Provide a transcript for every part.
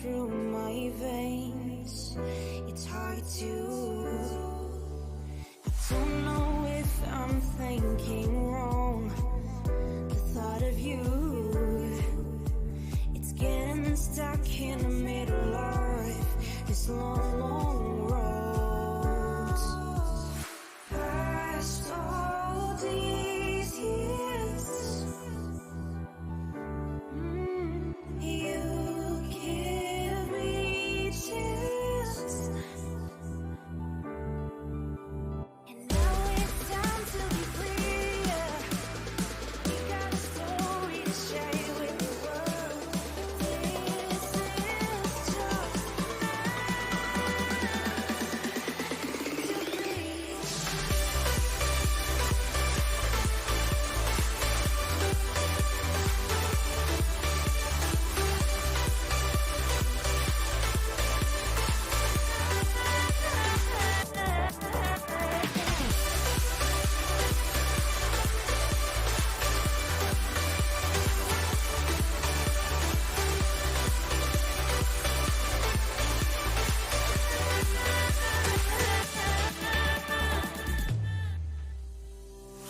through my veins. It's hard to, I don't know if I'm thinking wrong. The thought of you, it's getting stuck in the middle of this long, long road. Past all these years, you give me chills. And now it's time to be free. We got a story to share with the world. This is just to breathe.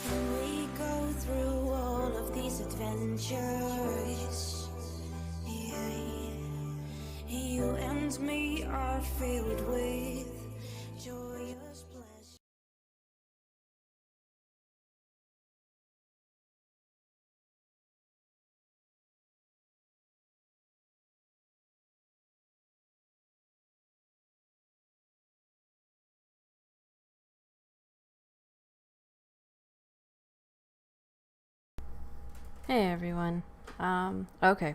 When we go through all of these adventures, yeah, you and me are filled with joyous pleasure. Hey everyone. Okay.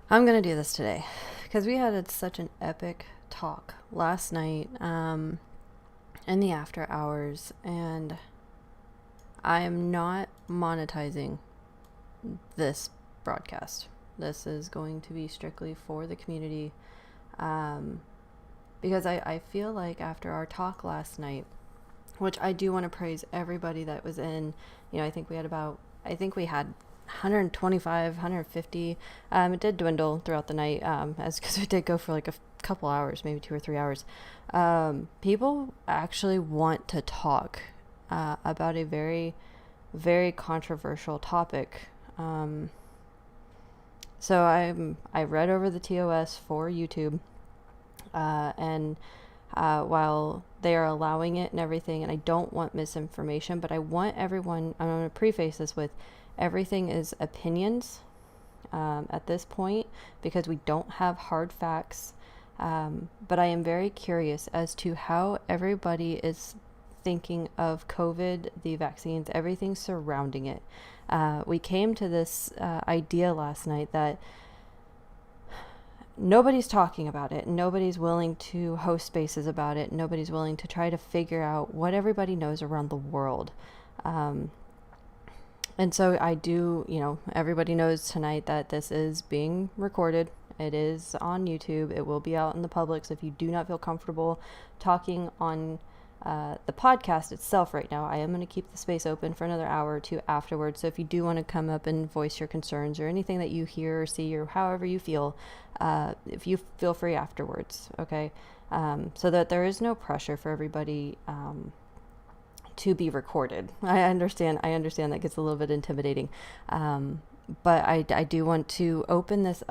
I'm gonna do this today because we had such an epic talk last night in the after hours, and I am not monetizing this broadcast. This is going to be strictly for the community, because I feel like after our talk last night, which I do want to praise everybody that was in. I think we had 125, 150. It did dwindle throughout the night, as because it did go for like a couple hours, maybe 2 or 3 hours. People actually want to talk about a very, very controversial topic. So I read over the TOS for YouTube, and while they are allowing it and everything, and I don't want misinformation, but I want everyone, I'm going to preface this with, everything is opinions at this point, because we don't have hard facts, but I am very curious as to how everybody is thinking of COVID, the vaccines, everything surrounding it. We came to this idea last night that nobody's talking about it. Nobody's willing to host spaces about it. Nobody's willing to try to figure out what everybody knows around the world. And so I do, everybody knows tonight that this is being recorded. It is on YouTube. It will be out in the public. So if you do not feel comfortable talking on the podcast itself right now, I am going to keep the space open for another hour or two afterwards. So if you do want to come up and voice your concerns or anything that you hear or see or however you feel, if you feel free afterwards, okay? So that there is no pressure for everybody to be recorded. I understand that gets a little bit intimidating. But I do want to open this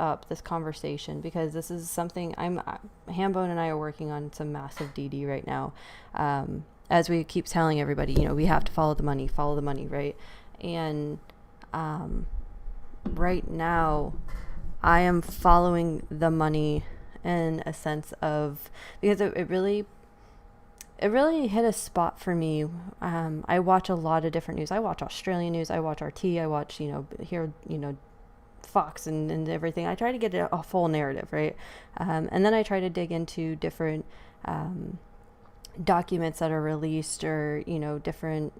conversation, because this is something Hambone and I are working on some massive DD right now. As we keep telling everybody, we have to follow the money, right? And right now I am following the money in a sense of, because it really hit a spot for me. I watch a lot of different news. I watch Australian news. I watch RT. I watch, Fox and everything. I try to get a full narrative, right? And then I try to dig into different documents that are released, or, different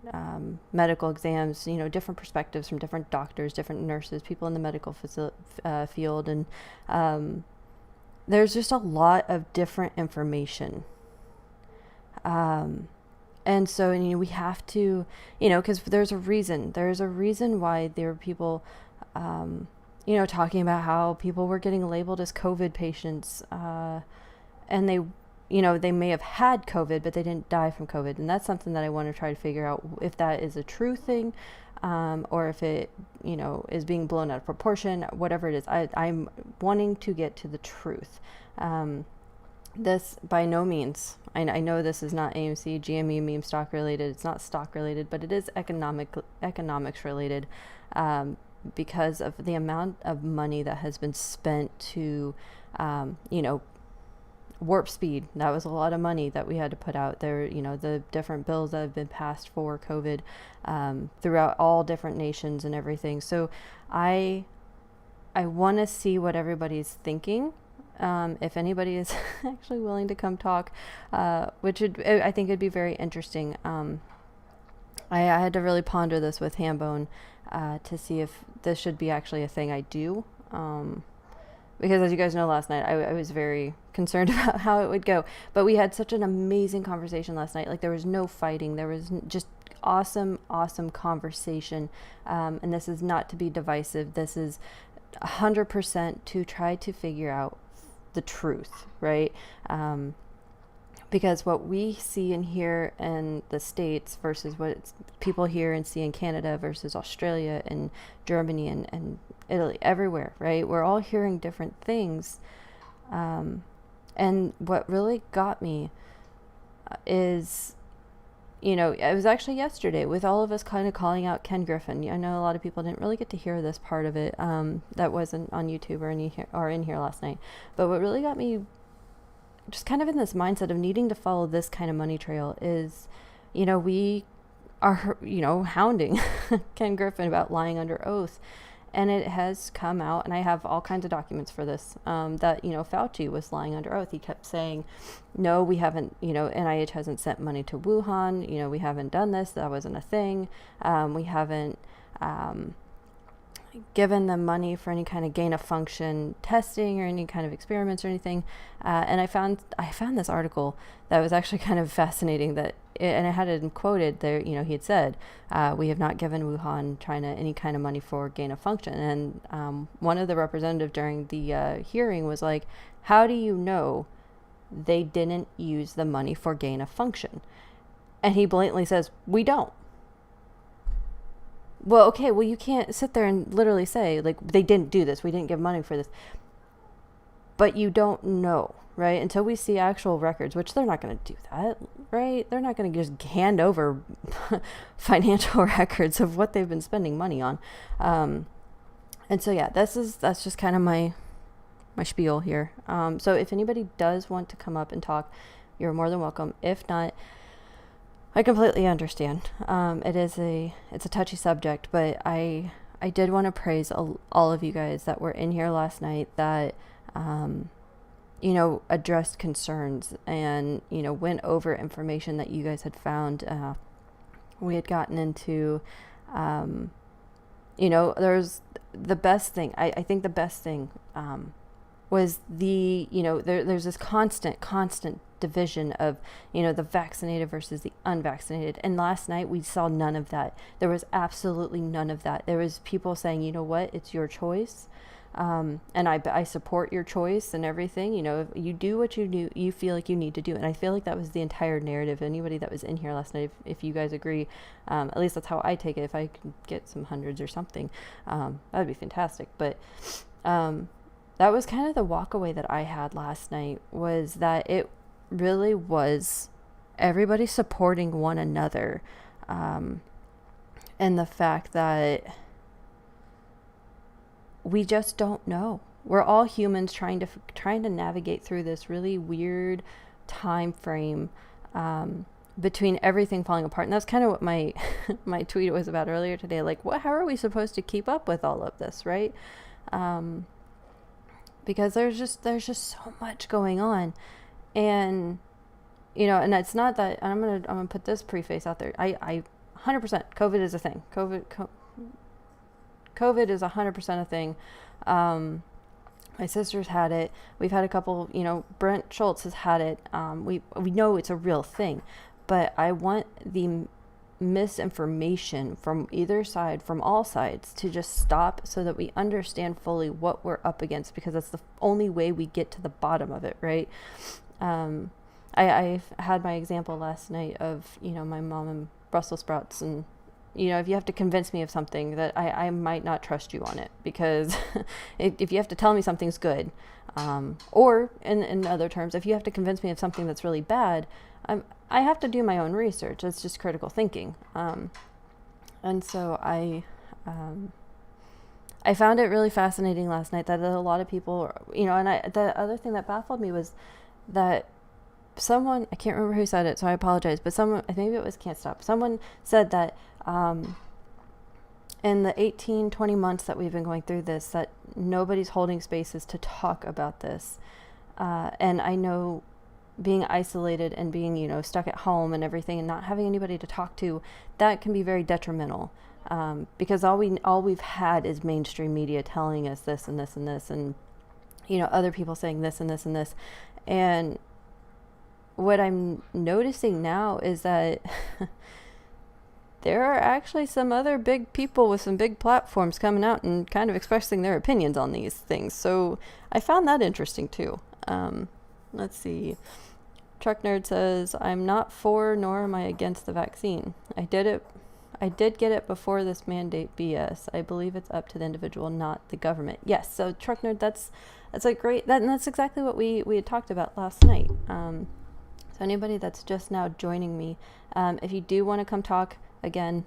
medical exams, different perspectives from different doctors, different nurses, people in the medical field. And there's just a lot of different information. And so, we have to, because there's a reason why there are people, talking about how people were getting labeled as COVID patients, and they may have had COVID, but they didn't die from COVID. And that's something that I want to try to figure out if that is a true thing, or if it, is being blown out of proportion, whatever it is. I'm wanting to get to the truth. This by no means, I know this is not AMC, GME, meme stock related. It's not stock related, but it is economics related, because of the amount of money that has been spent to, warp speed. That was a lot of money that we had to put out there. The different bills that have been passed for COVID, throughout all different nations and everything. So I want to see what everybody's thinking. If anybody is actually willing to come talk, which I think it'd be very interesting. I had to really ponder this with Hambone, to see if this should be actually a thing I do. Because as you guys know, last night I was very concerned about how it would go. But we had such an amazing conversation last night. Like, there was no fighting. There was just awesome conversation. And this is not to be divisive. This is 100% to try to figure out the truth, right? Because what we see and hear in the States versus what people hear and see in Canada versus Australia and Germany and Italy, everywhere, right? We're all hearing different things. And what really got me is, it was actually yesterday with all of us kind of calling out Ken Griffin. I know a lot of people didn't really get to hear this part of it, that wasn't on YouTube or in here last night. But what really got me just kind of in this mindset of needing to follow this kind of money trail is, we are, hounding Ken Griffin about lying under oath. And it has come out, and I have all kinds of documents for this, that, Fauci was lying under oath. He kept saying, no, we haven't, NIH hasn't sent money to Wuhan. We haven't done this. That wasn't a thing. We haven't given them money for any kind of gain of function testing or any kind of experiments or anything. And I found this article that was actually kind of fascinating, and I had it quoted there. He had said, we have not given Wuhan, China, any kind of money for gain of function. And one of the representatives during the hearing was like, how do you know they didn't use the money for gain of function? And he blatantly says, we don't. Well, okay, well, you can't sit there and literally say, like, they didn't do this, we didn't give money for this. But you don't know, right? Until we see actual records, which they're not going to do that, right? They're not going to just hand over financial records of what they've been spending money on. And so, yeah, that's just kind of my spiel here. So if anybody does want to come up and talk, you're more than welcome. If not, I completely understand. It's a touchy subject, but I did want to praise all of you guys that were in here last night that, addressed concerns and, went over information that you guys had found. We had gotten into, there's the best thing. I think the best thing, was there's this constant division of, the vaccinated versus the unvaccinated. And last night we saw none of that. There was absolutely none of that. There was people saying, you know what, it's your choice. And I support your choice and everything. If you do what you feel like you need to do. And I feel like that was the entire narrative. Anybody that was in here last night, if you guys agree, at least that's how I take it. If I could get some hundreds or something, that'd be fantastic. But, that was kind of the walkaway that I had last night, was that it really was everybody supporting one another. And the fact that we just don't know. We're all humans trying to navigate through this really weird time frame, between everything falling apart. And that's kind of what my tweet was about earlier today. Like, how are we supposed to keep up with all of this, right? Because there's just so much going on. And, and it's not that, and I'm going to put this preface out there. I 100%, COVID is a thing. COVID is 100% a thing. My sister's had it. We've had a couple, Brent Schultz has had it. We know it's a real thing, but I want the misinformation from either side, from all sides, to just stop so that we understand fully what we're up against, because that's the only way we get to the bottom of it, right? I had my example last night of, my mom and Brussels sprouts, and if you have to convince me of something, that I might not trust you on it, because if you have to tell me something's good, or in other terms, if you have to convince me of something that's really bad, I have to do my own research. It's just critical thinking. And so I found it really fascinating last night that a lot of people, and the other thing that baffled me was that someone, I can't remember who said it, so I apologize, but someone, I think it was Can't Stop, someone said that in the 18-20 months that we've been going through this, that nobody's holding spaces to talk about this. And I know being isolated and being, stuck at home and everything, and not having anybody to talk to, that can be very detrimental. Because all we've had is mainstream media telling us this and this and this, and other people saying this and this and this. And what I'm noticing now is that there are actually some other big people with some big platforms coming out and kind of expressing their opinions on these things. So I found that interesting too. Let's see. Truck Nerd says, I'm not for nor am I against the vaccine. I did get it before this mandate BS. I believe it's up to the individual, not the government. Yes, so Truck Nerd, that's a great, and that's exactly what we had talked about last night. So anybody that's just now joining me, if you do want to come talk, again,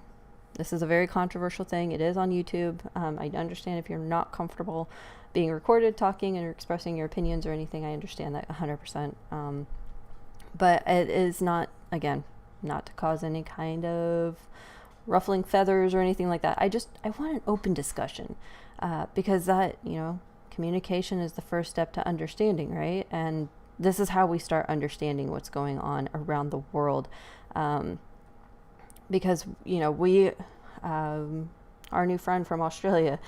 this is a very controversial thing. It is on YouTube. I understand if you're not comfortable being recorded talking and expressing your opinions or anything. I understand that 100%. But it is not, again, not to cause any kind of ruffling feathers or anything like that. I want an open discussion, because that, communication is the first step to understanding, right? And this is how we start understanding what's going on around the world. Because, we, our new friend from Australia,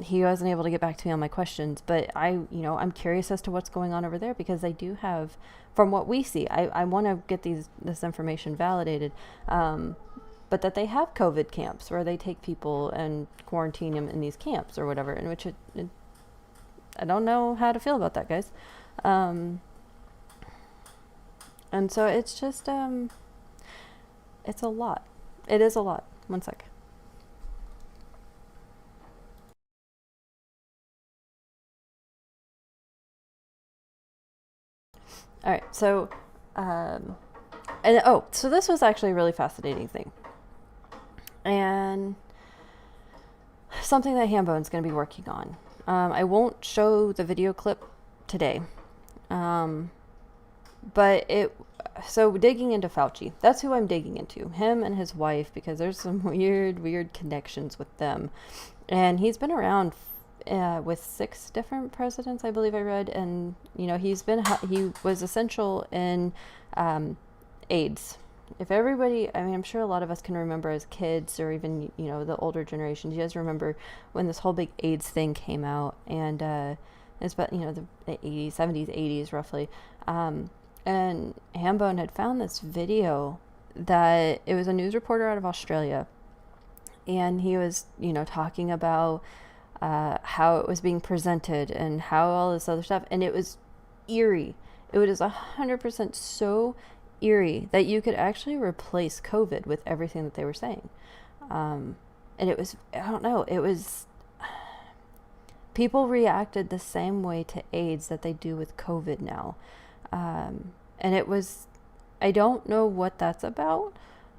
he wasn't able to get back to me on my questions, but I'm curious as to what's going on over there, because they do have, from what we see, I want to get this information validated, but that they have COVID camps where they take people and quarantine them in these camps or whatever, in which I don't know how to feel about that, guys. And so it's just, it's a lot. It is a lot. One sec. All right, so, so this was actually a really fascinating thing, and something that Hambone's going to be working on. I won't show the video clip today, but so digging into Fauci, that's who I'm digging into, him and his wife, because there's some weird connections with them, and he's been around with 6 different presidents, I believe I read, and he was essential in AIDS. If everybody, I'm sure a lot of us can remember as kids, or even the older generations, you guys remember when this whole big AIDS thing came out, and it's about the 80s, 70s, 80s roughly, and Hambone had found this video that it was a news reporter out of Australia, and he was talking about how it was being presented and how all this other stuff, and it was eerie. It was 100% so eerie that you could actually replace COVID with everything that they were saying. And it was, I don't know, it was, people reacted the same way to AIDS that they do with COVID now. And it was, I don't know what that's about,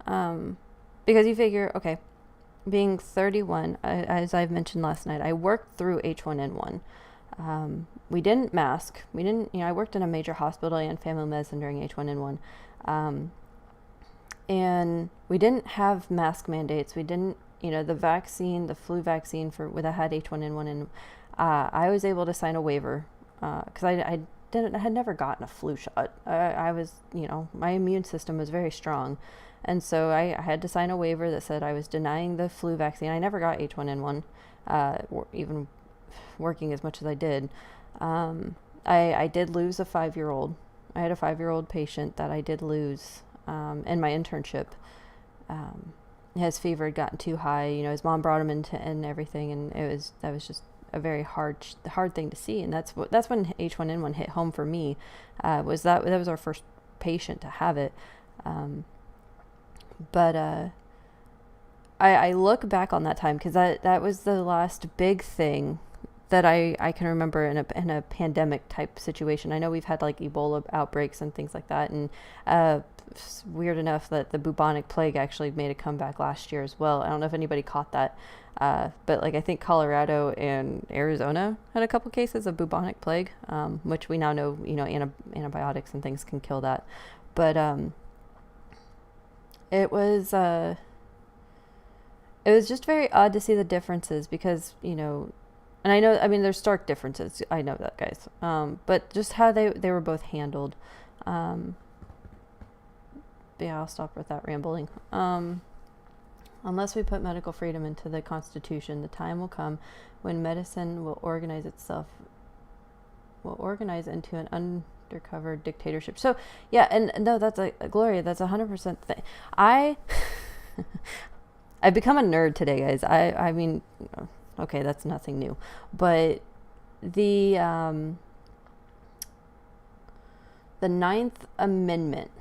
because you figure, okay, being 31, as I've mentioned last night, I worked through H1N1. We didn't mask. We didn't, I worked in a major hospital and family medicine during H1N1. And we didn't have mask mandates. We didn't, the vaccine, the flu vaccine that had H1N1 in, I was able to sign a waiver, because I had never gotten a flu shot. I was, my immune system was very strong. And so I had to sign a waiver that said I was denying the flu vaccine. I never got H1N1, even working as much as I did. I did lose a 5-year-old. I had a 5-year-old patient that I did lose in my internship. His fever had gotten too high. His mom brought him into and everything, and that was just a very hard thing to see. And that's when H1N1 hit home for me. That was our first patient to have it. But I look back on that time, because that was the last big thing that I can remember in a pandemic type situation. I know we've had like Ebola outbreaks and things like that, and it's weird enough that the bubonic plague actually made a comeback last year as well. I don't know if anybody caught that, but like I think Colorado and Arizona had a couple cases of bubonic plague, which we now know antibiotics and things can kill that. But it was just very odd to see the differences, because and I mean there's stark differences, I know that, guys, but just how they were both handled. Yeah, I'll stop with that rambling. Unless we put medical freedom into the Constitution, the time will come when medicine will organize into an undercover dictatorship. So yeah, and no, that's Gloria, that's 100% thing. I've become a nerd today, guys. I mean, okay, that's nothing new, but the Ninth Amendment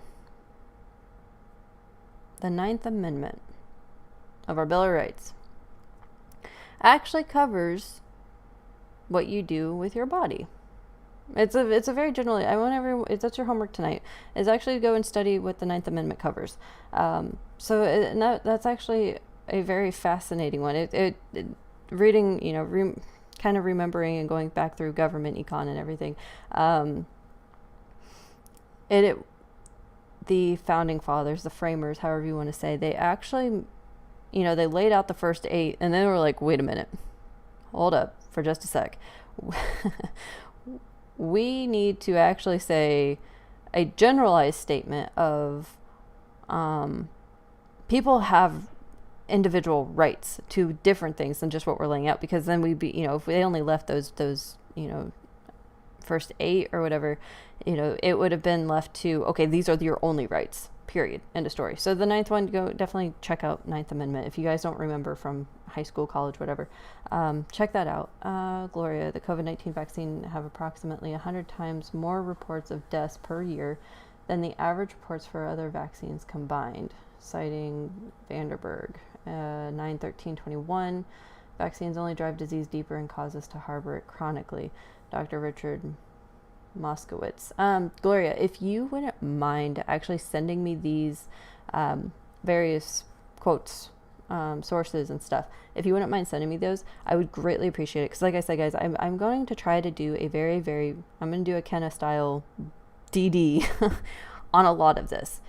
of our Bill of Rights actually covers what you do with your body. It's a very generally, I want everyone, if that's your homework tonight, is actually go and study what the Ninth Amendment covers. That's actually a very fascinating one. It reading, kind of remembering and going back through government econ and everything. The founding fathers, the framers, however you want to say, they actually, they laid out the first 8, and then they were like, wait a minute, hold up for just a sec. We need to actually say a generalized statement of people have individual rights to different things than just what we're laying out, because then we'd be, if they only left those first 8 or whatever, it would have been left to, okay, these are your only rights, period, end of story. So the 9th one, go definitely check out 9th Amendment. If you guys don't remember from high school, college, whatever, check that out. Gloria, the COVID-19 vaccine have approximately 100 times more reports of deaths per year than the average reports for other vaccines combined, citing Vanderberg, 9/13/21. Vaccines only drive disease deeper and cause us to harbor it chronically. Dr. Richard Moskowitz. Gloria, if you wouldn't mind actually sending me these various quotes, sources and stuff, if you wouldn't mind sending me those, I would greatly appreciate it. Because like I said, guys, I'm going to try to do I'm going to do a Kenna style DD on a lot of this.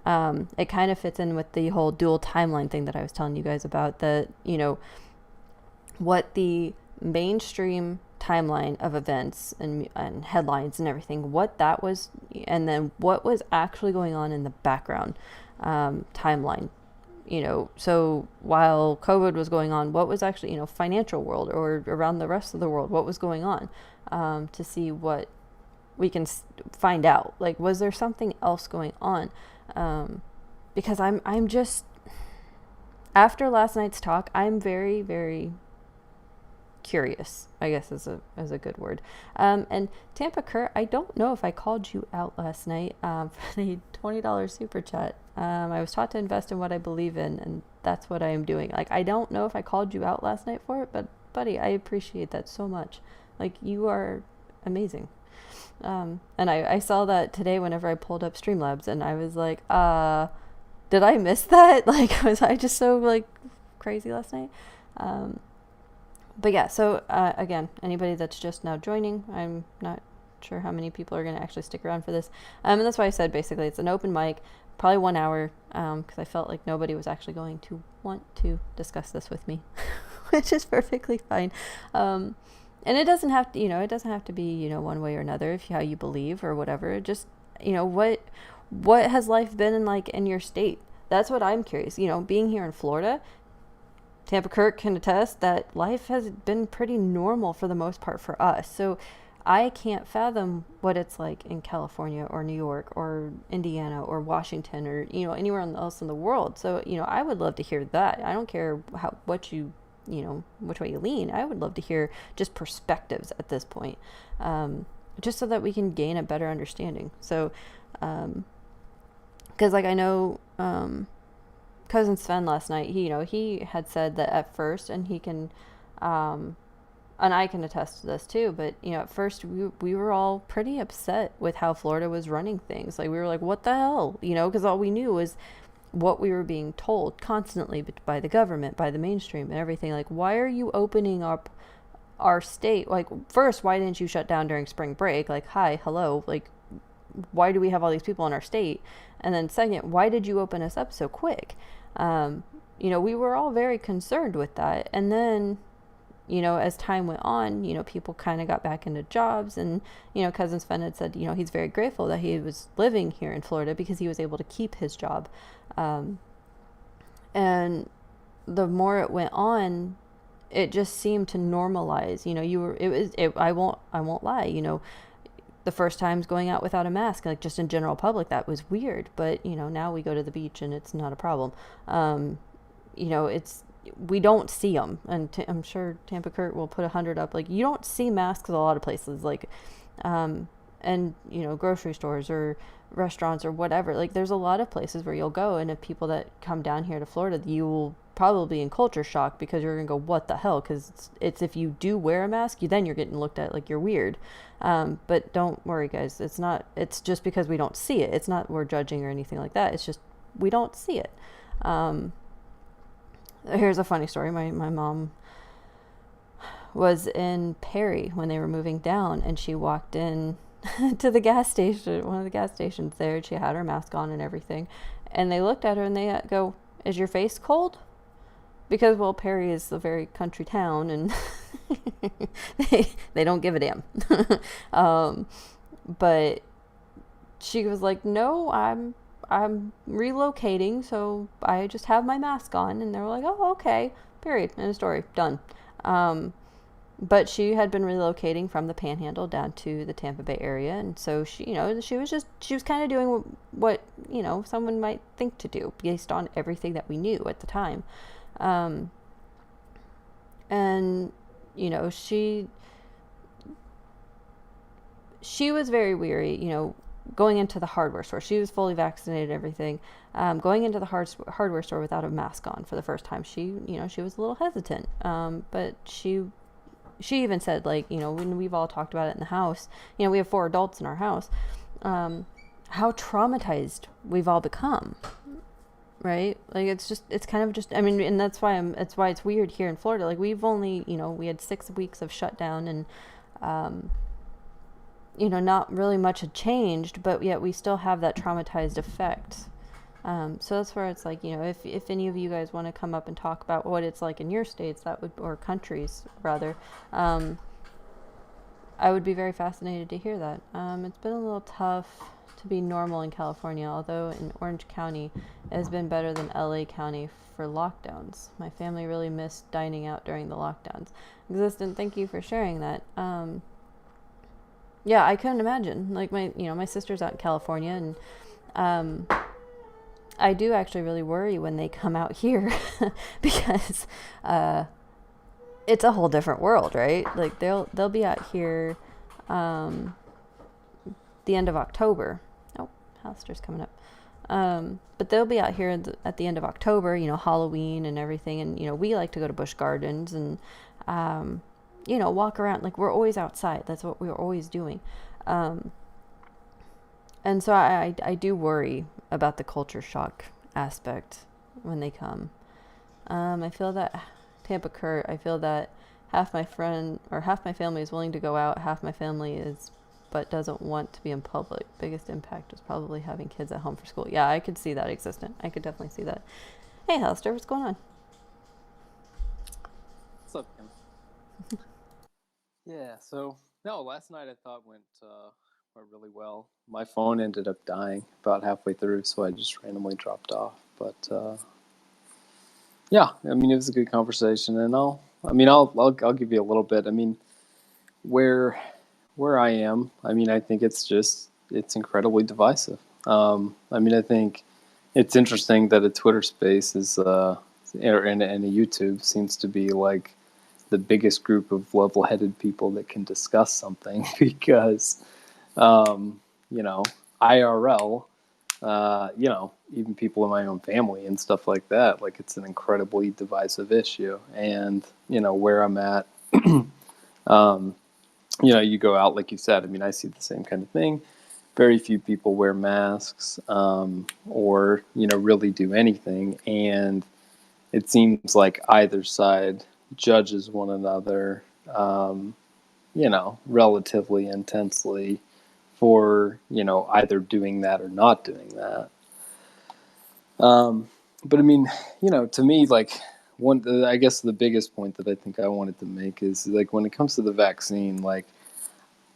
It kind of fits in with the whole dual timeline thing that I was telling you guys about, that, what the mainstream timeline of events and headlines and everything, what that was, and then what was actually going on in the background timeline. So while COVID was going on, what was actually, financial world or around the rest of the world, what was going on, to see what we can find out. Like, was there something else going on? Because I'm just, after last night's talk, I'm very, very curious, I guess is a good word. And Tampa Kurt, I don't know if I called you out last night for the $20 super chat. I was taught to invest in what I believe in, and that's what I am doing. Like, I don't know if I called you out last night for it, but buddy, I appreciate that so much. Like, you are amazing. And I saw that today whenever I pulled up Streamlabs, and I was like, did I miss that? Like, was I just so like crazy last night? But yeah, so again, anybody that's just now joining, I'm not sure how many people are going to actually stick around for this. And that's why I said basically it's an open mic, probably 1 hour, because I felt like nobody was actually going to want to discuss this with me, which is perfectly fine. And it doesn't have to, it doesn't have to be, one way or another, if how you believe or whatever. Just, what has life been like in your state? That's what I'm curious. Being here in Florida, Tampa Kirk can attest that life has been pretty normal for the most part for us. So I can't fathom what it's like in California or New York or Indiana or Washington or anywhere else in the world. So I would love to hear that. I don't care which way you lean. I would love to hear just perspectives at this point, just so that we can gain a better understanding. So, because like I know cousin Sven last night, he had said that at first, and he can. And I can attest to this too, but at first we were all pretty upset with how Florida was running things. Like we were like, what the hell? Because all we knew was what we were being told constantly by the government, by the mainstream and everything. Like, why are you opening up our state? Like, first, why didn't you shut down during spring break? Like, hi, hello, like, why do we have all these people in our state? And then second, why did you open us up so quick? We were all very concerned with that. And then as time went on, people kind of got back into jobs, and, cousin Sven had said, he's very grateful that he was living here in Florida because he was able to keep his job. And the more it went on, it just seemed to normalize. I won't lie. The first times going out without a mask, like just in general public, that was weird. But, now we go to the beach and it's not a problem. We don't see them, and I'm sure Tampa Kurt will put 100 up. Like, you don't see masks at a lot of places, like, and grocery stores or restaurants or whatever. Like, there's a lot of places where you'll go, and if people that come down here to Florida, you will probably be in culture shock because you're gonna go, what the hell? Because it's if you do wear a mask, then you're getting looked at like you're weird. But don't worry, guys. It's just because we don't see it. It's not we're judging or anything like that. It's just we don't see it. Here's a funny story. My mom was in Perry when they were moving down, and she walked in to the gas station, one of the gas stations there, and she had her mask on and everything. And they looked at her and they go, "Is your face cold?" Because, well, Perry is a very country town, and they don't give a damn. But she was like, "No, I'm relocating, so I just have my mask on." And they were like, "Oh, okay, period, end of story, done." But she had been relocating from the Panhandle down to the Tampa Bay area, and so she was kind of doing what someone might think to do based on everything that we knew at the time. And she was very weary, going into the hardware store. She was fully vaccinated, everything. Going into the hardware store without a mask on for the first time, she was a little hesitant. But she even said, like, when we've all talked about it in the house, we have 4 adults in our house, how traumatized we've all become, right? Like, it's kind of just, I mean, and that's why it's weird here in Florida. Like, we've only, we had 6 weeks of shutdown, and, not really much had changed, but yet we still have that traumatized effect. So that's where it's like, if any of you guys want to come up and talk about what it's like in your states, or countries rather, I would be very fascinated to hear that. It's been a little tough to be normal in California, although in Orange County it has been better than LA County for lockdowns. My family really missed dining out during the lockdowns. Existent, thank you for sharing that. Yeah, I couldn't imagine. Like, my sister's out in California, and I do actually really worry when they come out here because it's a whole different world, right? Like, they'll be out here the end of October. Oh, Alistair's coming up. But they'll be out here at the end of October, Halloween and everything, and we like to go to Busch Gardens and walk around. Like, we're always outside. That's what we're always doing. And so I do worry about the culture shock aspect when they come. I feel that Tampa Kurt, I feel that half my family is willing to go out, half my family but doesn't want to be in public. Biggest impact is probably having kids at home for school. Yeah, I could see that existent. I could definitely see that. Hey, Alistair, what's going on? What's up, Kim? Yeah, so no, last night I thought went really well. My phone ended up dying about halfway through, so I just randomly dropped off. But yeah, I mean, it was a good conversation, and I'll give you a little bit. I mean, where where I am, I mean, I think it's incredibly divisive. I mean, I think it's interesting that a Twitter space is, and a YouTube seems to be like the biggest group of level-headed people that can discuss something because, you know, IRL, even people in my own family and stuff like that, like it's an incredibly divisive issue. And, where I'm at, um, you go out, like you said, I mean, I see the same kind of thing. Very few people wear masks, or, really do anything. And it seems like either side judges one another, relatively intensely for, either doing that or not doing that. But I mean, to me, like, I guess the biggest point that I think I wanted to make is like when it comes to the vaccine, like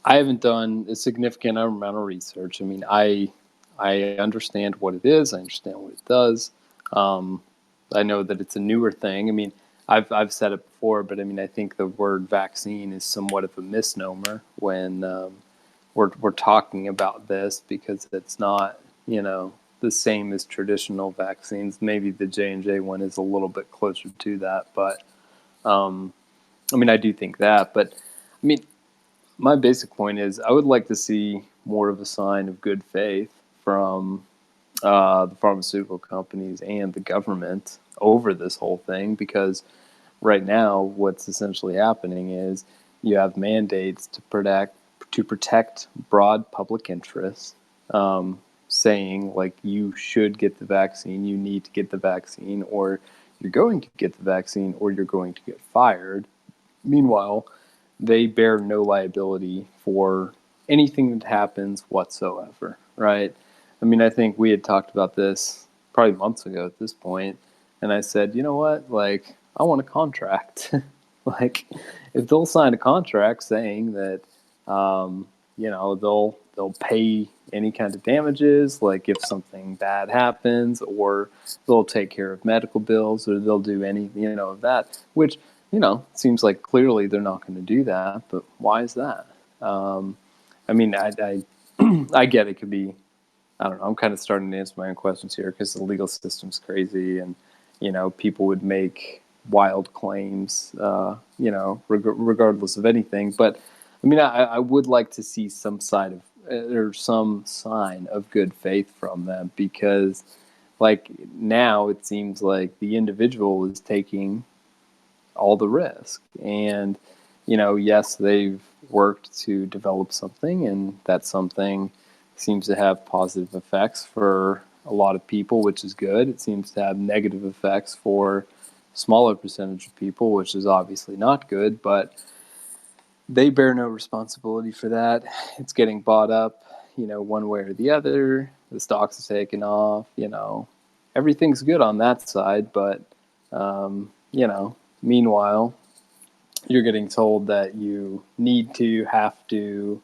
I haven't done a significant amount of research. I mean, I understand what it is. I understand what it does. Um, I know that it's a newer thing. I mean, I've said it before, but I mean, I think the word vaccine is somewhat of a misnomer when we're talking about this because it's not, the same as traditional vaccines. Maybe the J&J one is a little bit closer to that, but um, I mean, I do think that. But I mean, my basic point is I would like to see more of a sign of good faith from the pharmaceutical companies and the government over this whole thing because right now what's essentially happening is you have mandates to protect broad public interests, saying like you should get the vaccine, you need to get the vaccine, or you're going to get the vaccine, or you're going to get fired. Meanwhile, they bear no liability for anything that happens whatsoever, right? I mean, I think we had talked about this probably months ago at this point, and I said, you know what, like, I want a contract. Like, if they'll sign a contract saying that, they'll pay any kind of damages, like if something bad happens, or they'll take care of medical bills, or they'll do any, of that, which seems like clearly they're not going to do that. But why is that? I mean, I get it could be. I don't know. I'm kind of starting to answer my own questions here because the legal system's crazy, and people would make wild claims, regardless of anything. But I mean, I would like to see some side of or some sign of good faith from them because, like, now it seems like the individual is taking all the risk. And, yes, they've worked to develop something, and that something seems to have positive effects for a lot of people, which is good. It seems to have negative effects for a smaller percentage of people, which is obviously not good, but they bear no responsibility for that. It's getting bought up, one way or the other. The stocks are taking off, everything's good on that side, but, meanwhile, you're getting told that you need to, have to,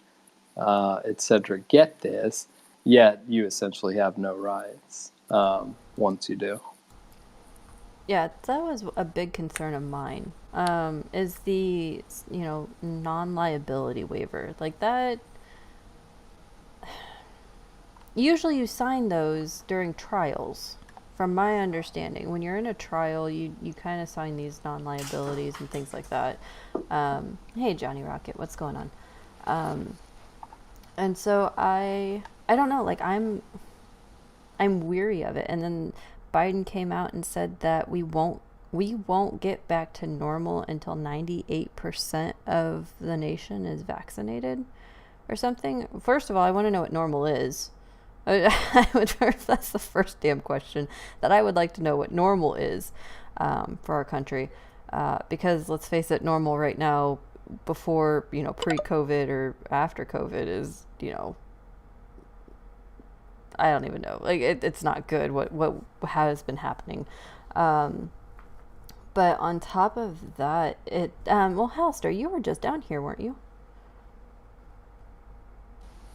etc., get this, yet you essentially have no rights once you do. Yeah, that was a big concern of mine. Is the non-liability waiver like that? Usually, you sign those during trials. From my understanding, when you're in a trial, you kind of sign these non-liabilities and things like that. Hey, Johnny Rocket, what's going on? Um, and so I don't know. Like I'm weary of it. And then Biden came out and said that we won't get back to normal until 98% of the nation is vaccinated or something. First of all, I want to know what normal is. That's the first damn question that I would like to know what normal is for our country. Because let's face it, normal right now, before, pre-COVID or after COVID is, I don't even know. Like it's not good what has been happening. Um, but on top of that, well, Halster, you were just down here, weren't you?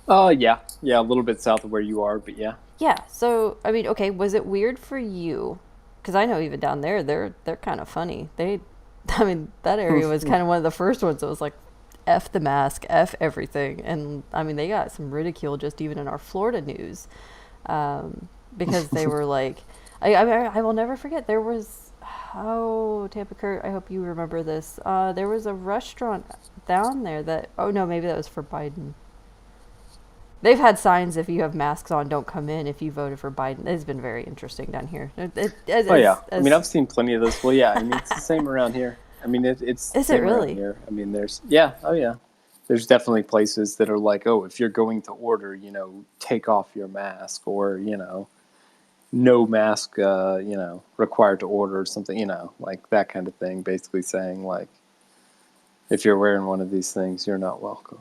Yeah, a little bit south of where you are, but yeah. Yeah. So I mean, okay, was it weird for you? Because I know even down there, they're kind of funny. I mean, that area was kind of one of the first ones that was like, F the mask, F everything. And I mean, they got some ridicule just even in our Florida news, because they were like, I will never forget, there was, oh, Tampa Kurt, I hope you remember this. There was a restaurant down there that, oh no, maybe that was for Biden. They've had signs, if you have masks on, don't come in if you voted for Biden. It's been very interesting down here. Oh yeah, I mean, I've seen plenty of those. Well, yeah, I mean, it's the same around here. I mean, it's the Is it same around really? here. I mean, oh yeah, there's definitely places that are like, oh, if you're going to order, take off your mask, or no mask, required to order, or something, like that kind of thing. Basically saying like, if you're wearing one of these things, you're not welcome.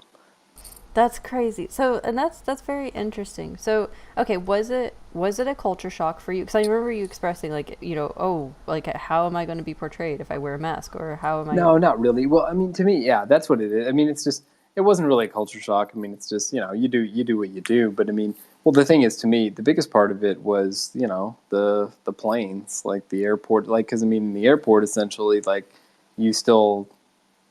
That's crazy. So, and that's very interesting. So, okay, was it a culture shock for you? Because I remember you expressing like, oh, like how am I going to be portrayed if I wear a mask, or how am I? No, not really. Well, I mean, to me, yeah, that's what it is. I mean, it wasn't really a culture shock. I mean, it's just, you do what you do. But I mean, well, the thing is, to me, the biggest part of it was, the planes, like the airport, like, because I mean, in the airport, essentially, like, you still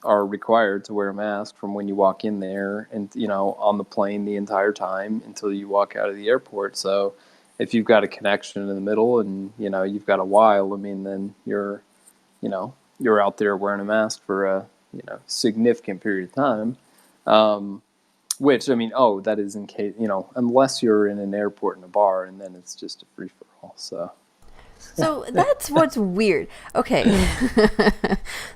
are required to wear a mask from when you walk in there, and on the plane the entire time until you walk out of the airport. So if you've got a connection in the middle, and you've got a while, I mean, then you're out there wearing a mask for a significant period of time. Which, I mean, that is in case, unless you're in an airport and a bar, and then it's just a free for all. So that's what's weird. Okay,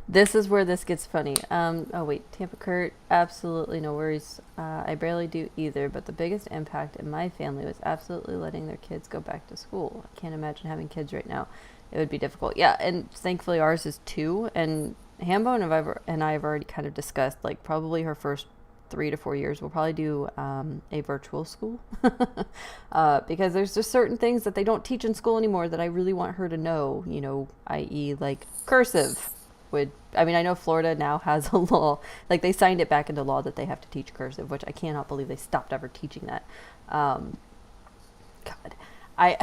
this is where this gets funny. Oh wait, Tampa Kurt, absolutely no worries. I barely do either, but the biggest impact in my family was absolutely letting their kids go back to school. I can't imagine having kids right now. It would be difficult. Yeah, and thankfully ours is 2, and Hambone and I have already kind of discussed, like, probably her first 3 to 4 years we'll probably do a virtual school, because there's just certain things that they don't teach in school anymore that I really want her to know, i.e. like cursive. I mean, I know Florida now has a law, like they signed it back into law that they have to teach cursive, which I cannot believe they stopped ever teaching that. God, I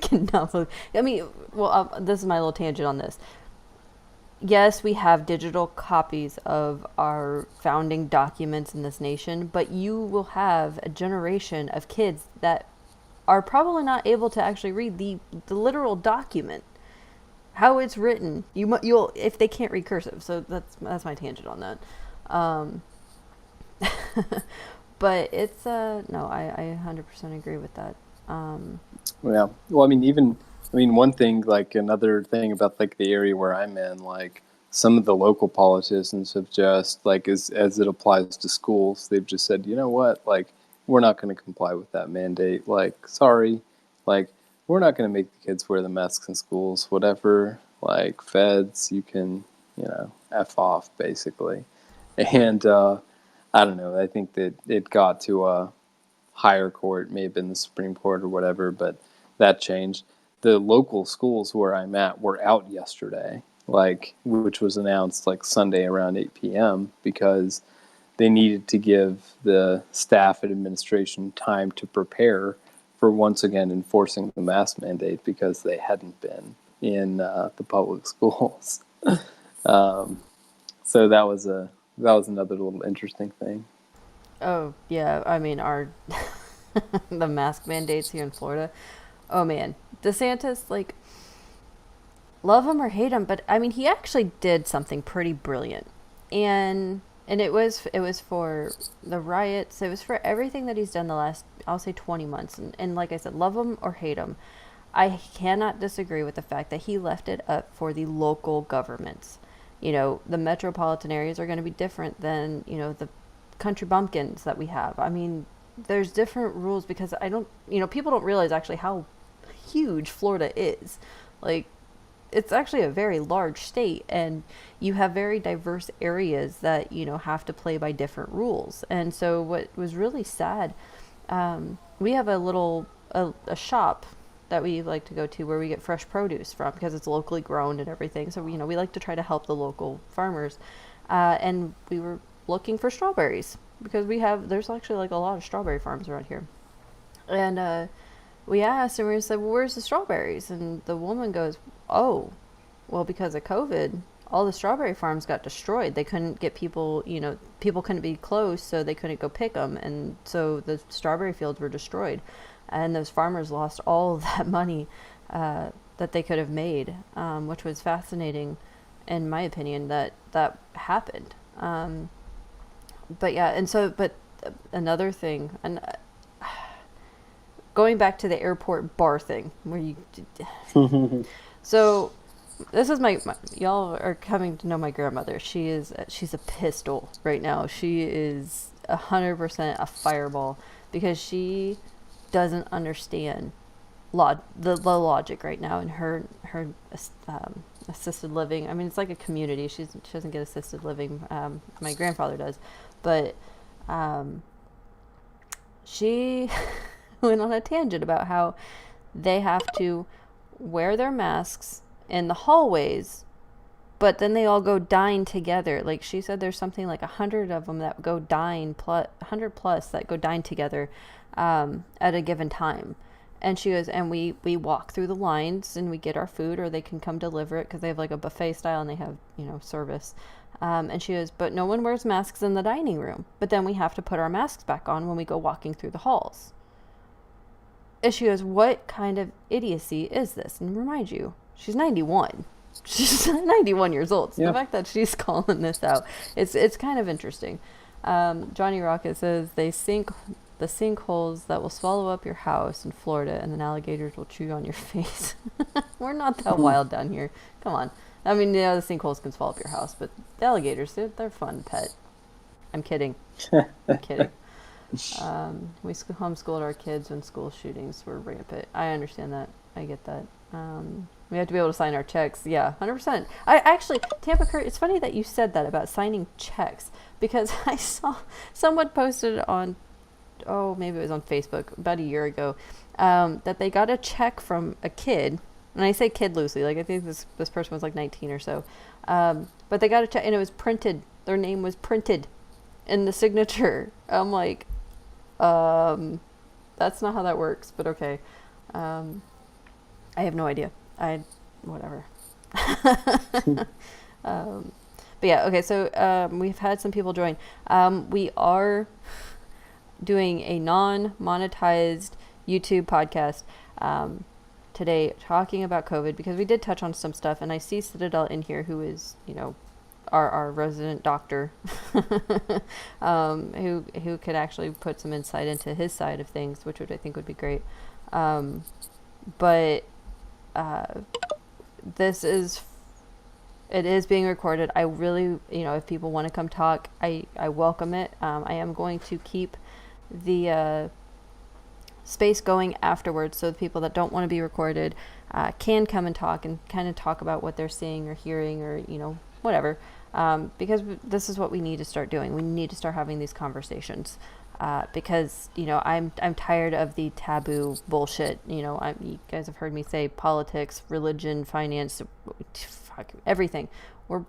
cannot believe. I mean, well, this is my little tangent on this. Yes, we have digital copies of our founding documents in this nation, but you will have a generation of kids that are probably not able to actually read the literal document, how it's written. You'll if they can't read cursive. So that's my tangent on that. But it's no, I 100% agree with that. Yeah. Well, I mean, one thing, like another thing about like the area where I'm in, like some of the local politicians have just like, as it applies to schools, they've just said, you know what, like we're not going to comply with that mandate. Like, sorry, like we're not going to make the kids wear the masks in schools. Whatever, like feds, you can, F off basically. And I don't know. I think that it got to a higher court, may have been the Supreme Court or whatever, but that changed. The local schools where I'm at were out yesterday, like, which was announced like Sunday around 8 p.m. because they needed to give the staff and administration time to prepare for once again enforcing the mask mandate, because they hadn't been in the public schools. So that was another little interesting thing. Oh yeah, I mean our the mask mandates here in Florida. Oh man, DeSantis, like, love him or hate him, but I mean he actually did something pretty brilliant, and it was for the riots. It was for everything that he's done the last, I'll say, 20 months. And like I said, love him or hate him, I cannot disagree with the fact that he left it up for the local governments. The metropolitan areas are going to be different than, the country bumpkins that we have. I mean, there's different rules, because people don't realize actually how huge Florida is. Like, it's actually a very large state, and you have very diverse areas that, have to play by different rules. And so what was really sad, we have a shop that we like to go to where we get fresh produce from, because it's locally grown and everything. So, we like to try to help the local farmers. And we were looking for strawberries, because there's actually like a lot of strawberry farms around here. And we asked, and we said, well, where's the strawberries? And the woman goes, oh, well, because of COVID, all the strawberry farms got destroyed. They couldn't get people, people couldn't be close, so they couldn't go pick them. And so the strawberry fields were destroyed. And those farmers lost all of that money that they could have made, which was fascinating, in my opinion, that happened. But yeah, and so, but another thing, and going back to the airport bar thing, where you, so this is my y'all are coming to know my grandmother. She's a pistol right now. She is 100% a fireball, because she doesn't understand the logic right now in her assisted living. I mean, it's like a community. She doesn't get assisted living. My grandfather does, but she went on a tangent about how they have to wear their masks in the hallways, but then they all go dine together. Like, she said there's something like 100 of them that go dine, 100 plus that go dine together at a given time. And she goes, and we walk through the lines and we get our food, or they can come deliver it, because they have like a buffet style and they have, service. And she goes, but no one wears masks in the dining room. But then we have to put our masks back on when we go walking through the halls. And she goes, what kind of idiocy is this? And remind you, she's 91. She's 91 years old. So the fact that she's calling this out, it's kind of interesting. Johnny Rocket says the sinkholes that will swallow up your house in Florida, and then alligators will chew on your face. We're not that wild down here. Come on. I mean, the sinkholes can swallow up your house, but the alligators, they're fun pet. I'm kidding. I'm kidding. We homeschooled our kids when school shootings were rampant. I understand that. I get that. We have to be able to sign our checks. Yeah, 100%. I actually, Tampa Kurt, it's funny that you said that about signing checks, because I saw someone posted on, maybe it was on Facebook about a year ago, that they got a check from a kid. And I say kid loosely, like I think this person was like 19 or so. But they got a check, and it was printed. Their name was printed in the signature. I'm like, that's not how that works, but okay. I have no idea. Whatever. But yeah, okay, so we've had some people join. We are doing a non-monetized YouTube podcast today, talking about COVID, because we did touch on some stuff, and I see Citadel in here, who is, our resident doctor, who could actually put some insight into his side of things, which I think would be great. But it is being recorded. I really, if people want to come talk, I welcome it. I am going to keep the space going afterwards, so the people that don't want to be recorded can come and talk, and kind of talk about what they're seeing or hearing, or whatever, because this is what we need to start doing. We need to start having these conversations, because I'm tired of the taboo bullshit. You guys have heard me say politics, religion, finance, everything. We're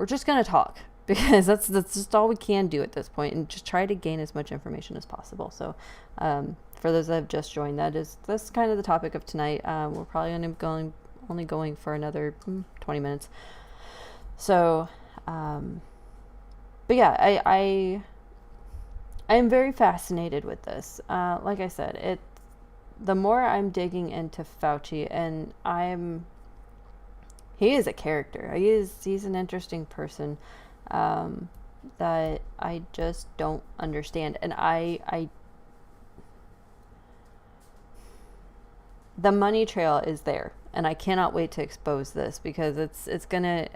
just gonna talk, because that's just all we can do at this point, and just try to gain as much information as possible. So for those that have just joined, that's kind of the topic of tonight. We're probably only going for another 20 minutes. So but yeah, I am very fascinated with this. Like I said, the more I'm digging into Fauci, and he is a character. He's an interesting person that I just don't understand. And the money trail is there, and I cannot wait to expose this, because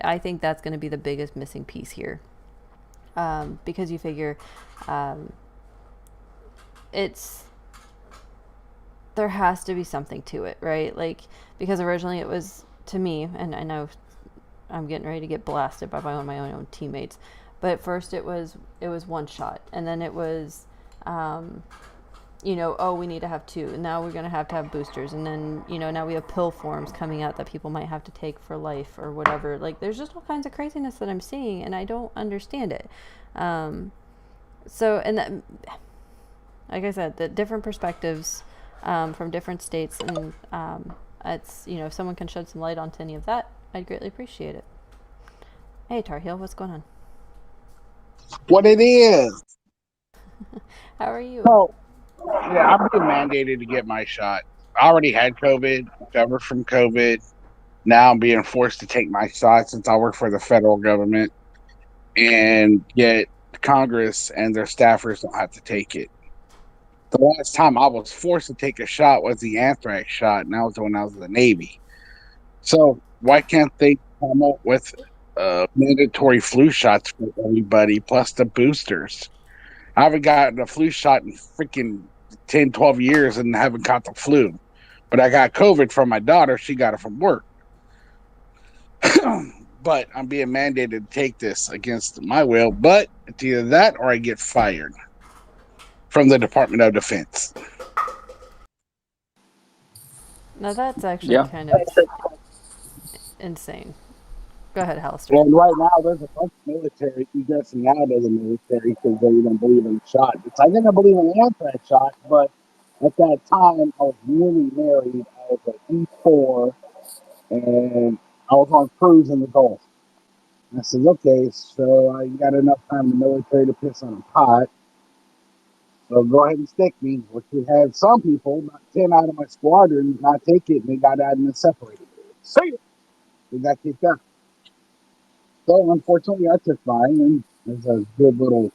I think that's gonna be the biggest missing piece here. Because you figure, there has to be something to it, right? Like, because originally it was, to me, and I know I'm getting ready to get blasted by one of my own teammates, but at first it was one shot, and then it was, we need to have two, and now we're going to have boosters, and then, now we have pill forms coming out that people might have to take for life or whatever. Like, there's just all kinds of craziness that I'm seeing, and I don't understand it. So, and that, like I said, the different perspectives from different states, and it's, if someone can shed some light onto any of that, I'd greatly appreciate it. Hey, Tar Heel, what's going on? What it is. How are you? So, yeah, I'm being mandated to get my shot. I already had COVID, recovered from COVID. Now I'm being forced to take my shot since I work for the federal government and get Congress and their staffers don't have to take it. The last time I was forced to take a shot was the anthrax shot, and that was when I was in the Navy. So why can't they come up with mandatory flu shots for everybody plus the boosters? I haven't gotten a flu shot in freaking 10, 12 years and haven't caught the flu. But I got COVID from my daughter. She got it from work. But I'm being mandated to take this against my will. But it's either that or I get fired from the Department of Defense. Now that's actually Yeah. kind of insane. Go ahead, Hallister. And right now, there's a bunch of military dressing out as a military because they don't believe in the shot. It's, I didn't believe in the anthrax shot, but at that time, I was newly married. I was at E4 and I was on cruise in the Gulf. I said, okay, so I got enough time in the military to piss on a pot. So go ahead and stick me, which we had some people, not 10 out of my squadron, not take it, and they got out and then separated. So they got kicked out. So unfortunately, I took mine, and it's a good little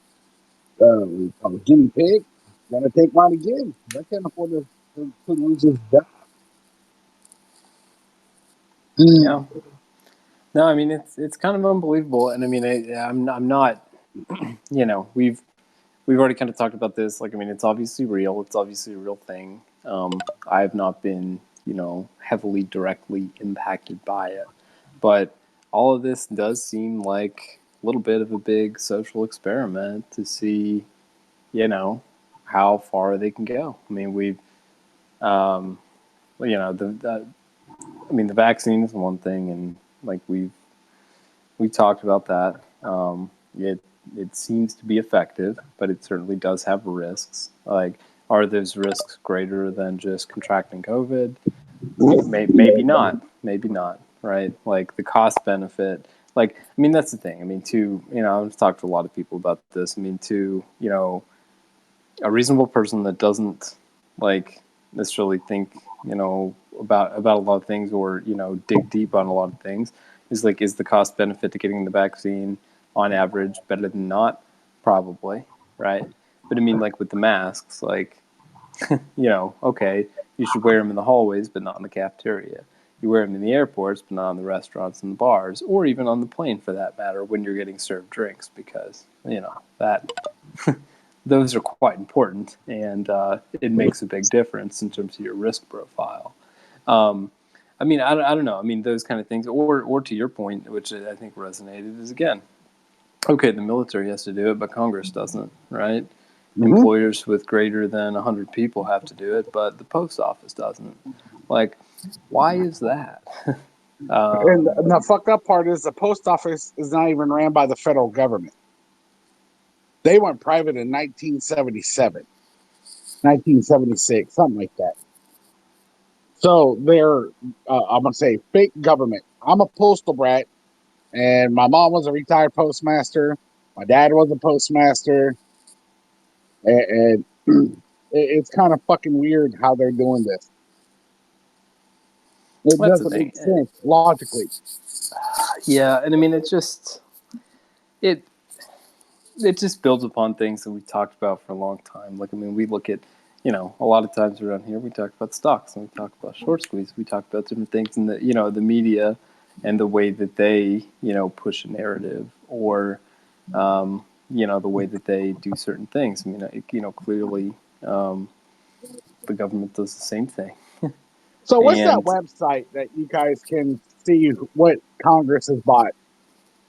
guinea pig. Gonna take mine again. I can't afford to lose this job. Yeah. No, I mean it's kind of unbelievable, and I mean I'm not, we've already kind of talked about this. Like, I mean, it's obviously real. It's obviously a real thing. I have not been, heavily directly impacted by it, but all of this does seem like a little bit of a big social experiment to see, you know, how far they can go. I mean, um, the vaccine is one thing, and like we talked about that. It seems to be effective, but it certainly does have risks. Like, are those risks greater than just contracting COVID? Maybe not. Maybe not. Right? Like the cost benefit. Like, I mean, that's the thing. I mean, I've talked to a lot of people about this. I mean, a reasonable person that doesn't like necessarily think about a lot of things, or dig deep on a lot of things, is like, is the cost benefit to getting the vaccine on average better than not? Probably, right? But I mean, like with the masks, like, okay, you should wear them in the hallways but not in the cafeteria. You wear them in the airports but not in the restaurants and the bars, or even on the plane for that matter, when you're getting served drinks, because that those are quite important, and it makes a big difference in terms of your risk profile. Um, I mean, I don't know. I mean, those kind of things, or to your point, which I think resonated, is again, okay, the military has to do it, but Congress doesn't, right? Mm-hmm. Employers with greater than 100 people have to do it, but the post office doesn't. Like, why is that? And um, the fucked up part is the post office is not even ran by the federal government. They went private in 1977, 1976, something like that. So they're, I'm going to say, fake government. I'm a postal brat, and my mom was a retired postmaster. My dad was a postmaster. And it's kind of fucking weird how they're doing this. It that's the doesn't thing. make sense logically. Yeah, and I mean, it it just builds upon things that we talked about for a long time. Like, I mean, we look at, a lot of times around here, we talk about stocks and we talk about short squeeze. We talk about different things in the media and the way that they, push a narrative, or, the way that they do certain things. I mean, clearly, the government does the same thing. So what's that And website that you guys can see what Congress has bought?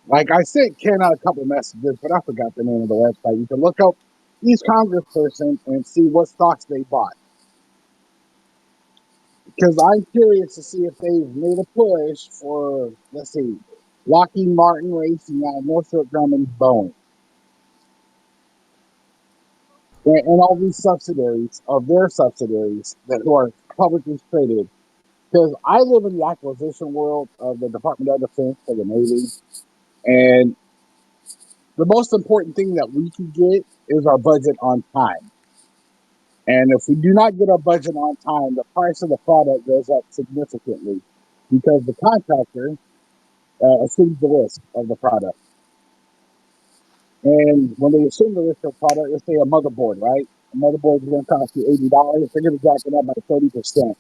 Like I sent Ken out a couple messages, but I forgot the name of the website. You can look up each congressperson and see what stocks they bought. Because I'm curious to see if they've made a push for, let's see, Lockheed Martin Racing out of Northrop Grumman's Boeing. And all these subsidiaries of their subsidiaries that who are publicly traded. Because I live in the acquisition world of the Department of Defense for the Navy. And the most important thing that we can get is our budget on time. And if we do not get our budget on time, the price of the product goes up significantly because the contractor assumes the risk of the product. And when they assume the risk of the product, let's say a motherboard, right? A motherboard is going to cost you $80. They're going to jack it up by 30%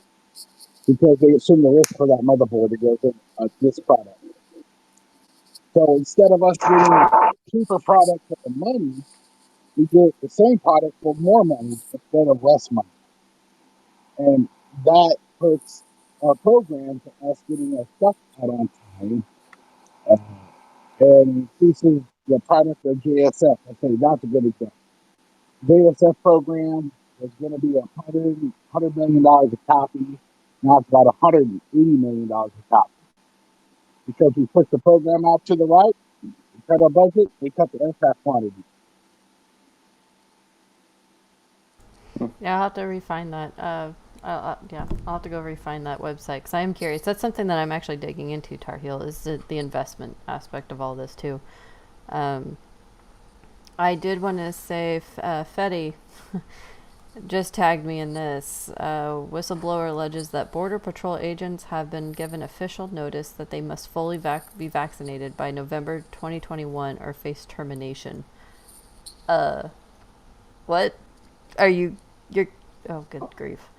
because they assume the risk for that motherboard that goes in this product. So instead of us getting cheaper products for the money, we get the same product for more money instead of less money. And that hurts our program for us getting our stuff out on time uh, and increases the product of JSF. Okay, that's a good example. JSF program was going to be $100 million a copy. Now it's about $180 million a copy. Because we pushed the program out to the right, we cut our budget, we cut the aircraft quantity. Yeah, I'll have to refine that. I'll have to go refine that website because I am curious. That's something that I'm actually digging into. Tar Heel is the investment aspect of all this too. I did want to say, Fetty just tagged me in this. Whistleblower alleges that Border Patrol agents have been given official notice that they must fully be vaccinated by November 2021 or face termination. What? Are you... You're... Oh, good grief.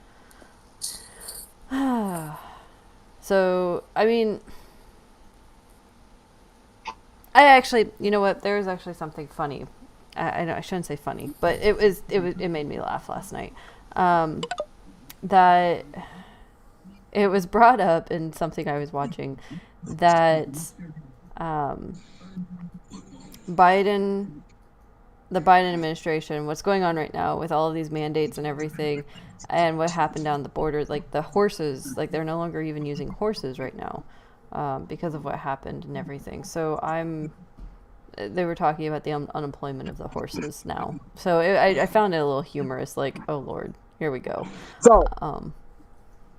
So, I mean... I actually... You know what? There was actually something funny. I know I shouldn't say funny, but it made me laugh last night. That it was brought up in something I was watching that Biden, the Biden administration, what's going on right now with all of these mandates and everything, and what happened down the border, like the horses, like they're no longer even using horses right now because of what happened and everything. So they were talking about the unemployment of the horses now. So I found it a little humorous, like, oh Lord, here we go. So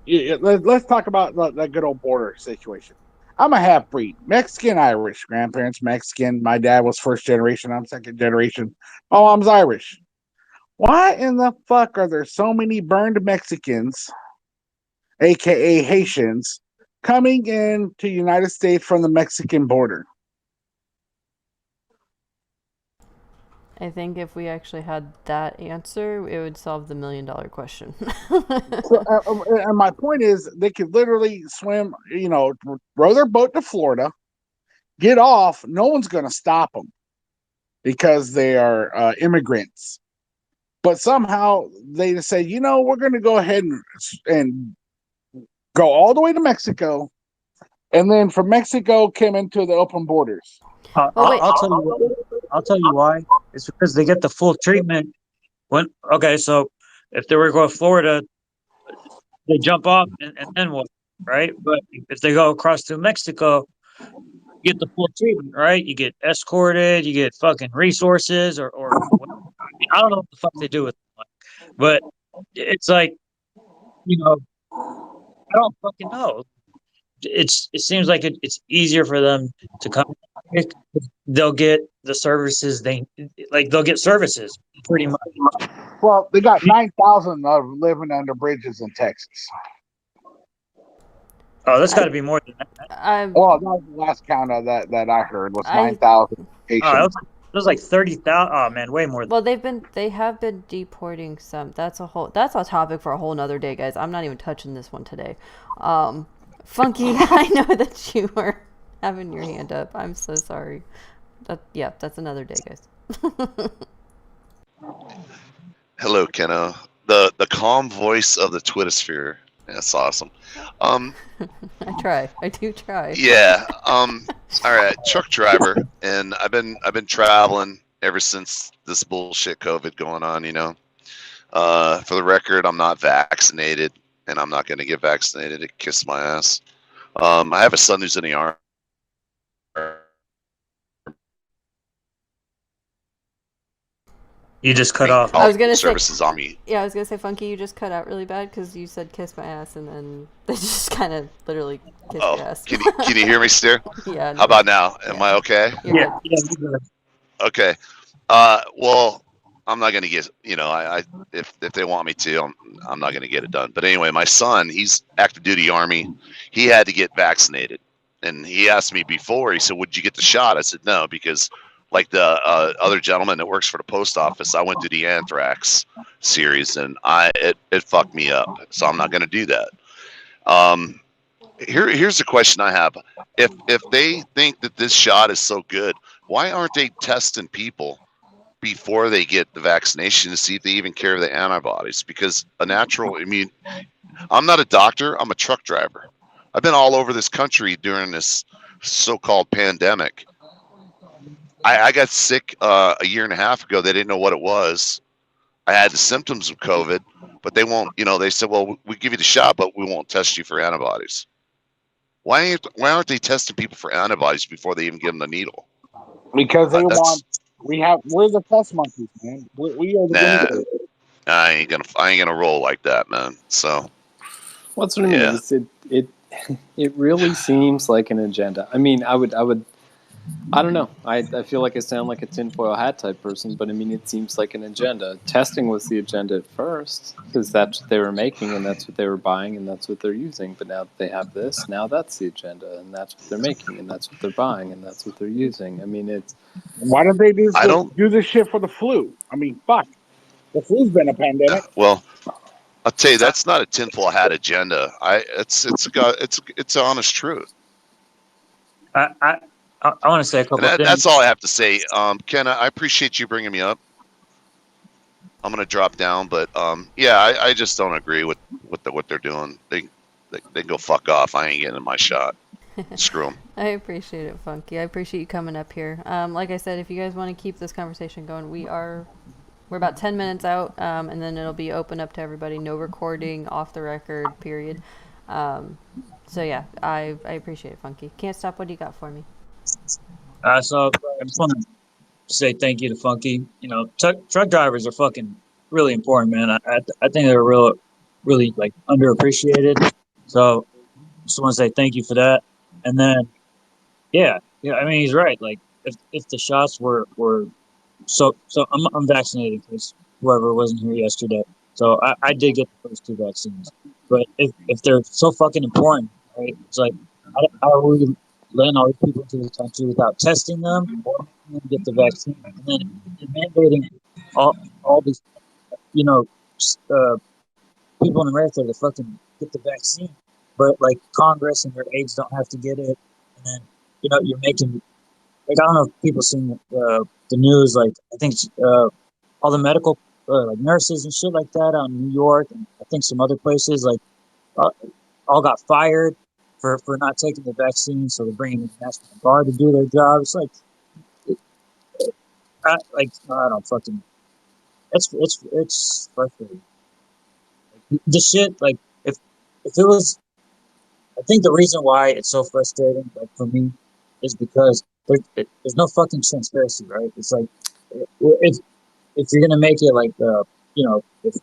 let's talk about that good old border situation. I'm a half breed, Mexican, Irish, grandparents Mexican. My dad was first generation. I'm second generation. My mom's Irish. Why in the fuck are there so many burned Mexicans, aka Haitians, coming into the United States from the Mexican border? I think if we actually had that answer, it would solve the $1 million question. So, and my point is, they could literally swim, row their boat to Florida, get off. No one's going to stop them because they are immigrants. But somehow they say, we're going to go ahead and go all the way to Mexico, and then from Mexico came into the open borders. I'll tell you why. It's because they get the full treatment. So if they were going to Florida, they jump off and then what, right? But if they go across to Mexico, you get the full treatment, right? You get escorted, you get fucking resources, or I don't know what the fuck they do with them, but it's like, I don't fucking know. It seems like it's easier for them to come. They'll get the services they'll get services pretty much. Well, they got 9,000 living under bridges in Texas. Oh, that's got to be more than that. Well, that was the last count of that I heard was 9,000 patients. Oh, it was like 30,000. Oh man, way more. Well, they have been deporting some. That's a topic for a whole nother day, guys. I'm not even touching this one today. Funky, I know that you were having your hand up. I'm so sorry. That's another day, guys. Hello, Keno. The calm voice of the Twittersphere. That's awesome. I try. I do try. Yeah. All right. Truck driver, and I've been traveling ever since this bullshit COVID going on. For the record, I'm not vaccinated, and I'm not going to get vaccinated. It kissed my ass. I have a son who's in the army. You just cut being off. I was called gonna say, services army. yeah, I was gonna say, Funky, you just cut out really bad because you said "kiss my ass" and then they just kind of literally kissed your Oh, ass. can you hear me still? Yeah, How about now? Am yeah, I okay? you're Yeah, good. yeah, you're good. Okay. Well, I'm not gonna get. I if they want me to, I'm not gonna get it done. But anyway, my son, he's active duty army. He had to get vaccinated, and he asked me before. He said, "Would you get the shot?" I said, "No," because like the other gentleman that works for the post office, I went through the anthrax series, and it fucked me up. So I'm not gonna do that. Um, here's the question I have: if they think that this shot is so good, why aren't they testing people before they get the vaccination to see if they even carry the antibodies? Because a natural immune, I'm not a doctor, I'm a truck driver. I've been all over this country during this so-called pandemic. I got sick a year and a half ago. They didn't know what it was. I had the symptoms of COVID, but they won't, they said, well, we give you the shot, but we won't test you for antibodies. Why aren't they testing people for antibodies before they even give them the needle? Because they want. That's We're the test monkeys, man. We are the guinea nah. pigs. I ain't gonna roll like that, man. So What's what I mean yeah, is it really seems like an agenda. I mean, I don't know. I feel like I sound like a tinfoil hat type person, but I mean, it seems like an agenda. Testing was the agenda at first because that's what they were making and that's what they were buying and that's what they're using. But now that they have this, now that's the agenda and that's what they're making and that's what they're buying and that's what they're using. I mean, it's Why don't they I don't. do this shit for the flu? I mean, fuck. The flu's been a pandemic. Well, I'll tell you, that's not a tinfoil hat agenda. It's honest truth, I want to say a and couple of things. that's all I have to say. Ken, I appreciate you bringing me up. I'm gonna drop down, but yeah, I just don't agree with what they're doing. They go fuck off. I ain't getting my shot. Screw them. I appreciate it, Funky. I appreciate you coming up here. Like I said, if you guys want to keep this conversation going, we're about 10 minutes out, and then it'll be open up to everybody. No recording, off the record, period. So yeah, I appreciate it, Funky. Can't stop. What do you got for me? So I just want to say thank you to Funky. Truck drivers are fucking really important, man. I think they're really like underappreciated. So just want to say thank you for that. And then, yeah. I mean, he's right. Like, if the shots were so I'm vaccinated because whoever wasn't here yesterday. So I did get the first 2 vaccines. But if they're so fucking important, right? It's like, how are we letting all these people into the country without testing them or making them get the vaccine? And then mandating all these, you know, people in America to fucking get the vaccine. But, like, Congress and their aides don't have to get it. And then, you're making, like, I don't know if people seen the news, like, I think all the medical, like, nurses and shit like that out in New York and I think some other places, like, uh, all got fired for not taking the vaccine, so they're bringing in the National Guard to do their job. It's like, I don't fucking, it's frustrating. The shit, like, if it was, I think the reason why it's so frustrating, like, for me, is because there's no fucking transparency, right? It's like, if you're gonna make it like, if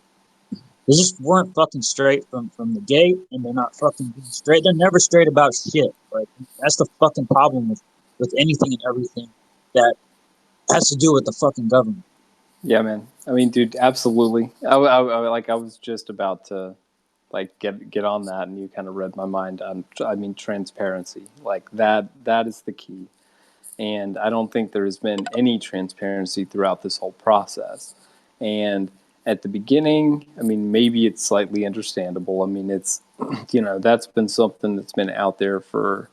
they just weren't fucking straight from the gate, and they're not fucking being straight. They're never straight about shit. Like, that's the fucking problem with anything and everything that has to do with the fucking government. yeah, man. I mean, dude, absolutely. I was just about to like get on that, and you kind of read my mind on. I mean, transparency, like that is the key. And I don't think there's been any transparency throughout this whole process. And at the beginning, I mean, maybe it's slightly understandable. I mean, it's, that's been something that's been out there for,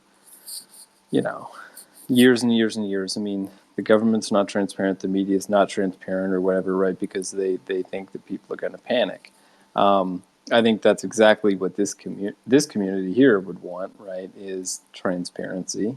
years and years and years. I mean, the government's not transparent, the media is not transparent or whatever, right? Because they think that people are going to panic. I think that's exactly what this community here would want, right? Is transparency.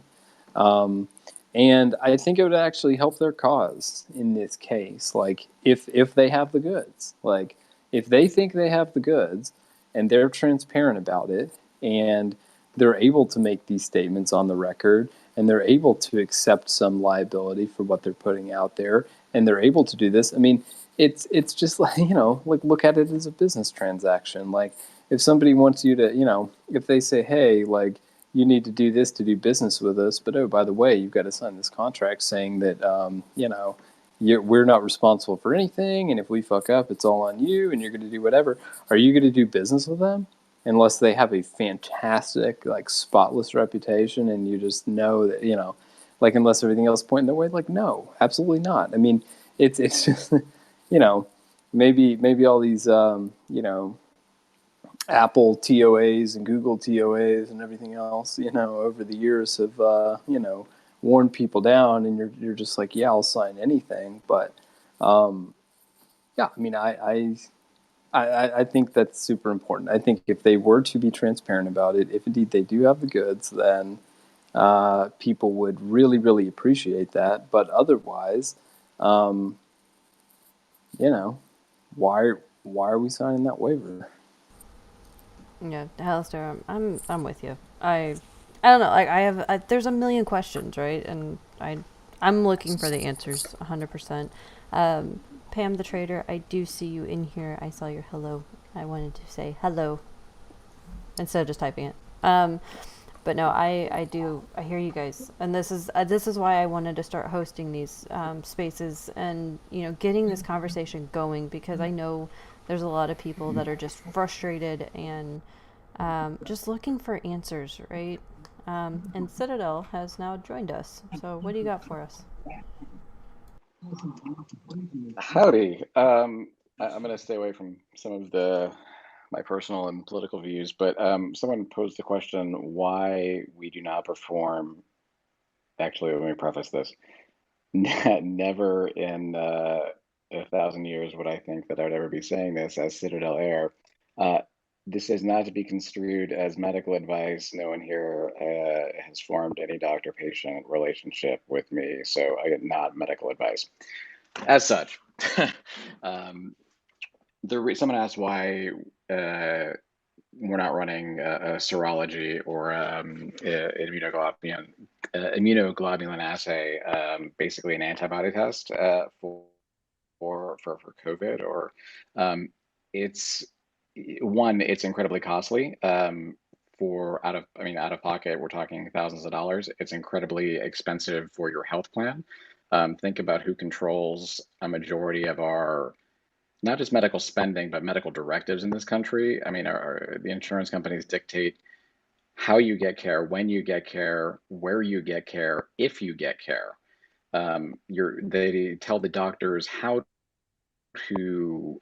And I think it would actually help their cause in this case. Like, if they have the goods, like, if they think they have the goods and they're transparent about it and they're able to make these statements on the record and they're able to accept some liability for what they're putting out there and they're able to do this. I mean, it's just like, like, look at it as a business transaction. Like, if somebody wants you to, if they say, hey, like, you need to do this to do business with us, but oh, by the way, you've got to sign this contract saying that we're not responsible for anything, and if we fuck up, it's all on you, and you're going to do whatever. Are you going to do business with them unless they have a fantastic, like, spotless reputation, and you just know that, like, unless everything else pointing their way? Like, no, absolutely not. I mean, it's just you know, maybe all these Apple TOAs and Google TOAs and everything else, over the years have worn people down, and you're just like, yeah, I'll sign anything. But yeah, I mean, I think that's super important. I think if they were to be transparent about it, if indeed they do have the goods, then people would really, really appreciate that. But otherwise, um, you know, why are we signing that waiver? Yeah, Alistair, I'm with you. I don't know. Like there's a million questions, right? And I'm looking for the answers, 100%. Pam the trader, I do see you in here. I saw your hello. I wanted to say hello instead of just typing it. But no, I hear you guys, and this is why I wanted to start hosting these spaces, and getting this conversation going, because I know there's a lot of people that are just frustrated and just looking for answers, right? And Citadel has now joined us. So what do you got for us? Howdy. I'm going to stay away from some of my personal and political views, but someone posed the question why we do not perform. Actually, let me preface this. Never in 1,000 years would I think that I'd ever be saying this as Citadel Air. Uh, this is not to be construed as medical advice. No one here has formed any doctor-patient relationship with me, so I get not medical advice. As such, um, someone asked why we're not running a serology or immunoglobulin assay, basically an antibody test for COVID. Or it's it's incredibly costly. For out of pocket, we're talking thousands of dollars. It's incredibly expensive for your health plan. Think about who controls a majority of our not just medical spending, but medical directives in this country. I mean, the insurance companies dictate how you get care, when you get care, where you get care, if you get care. They tell the doctors how to,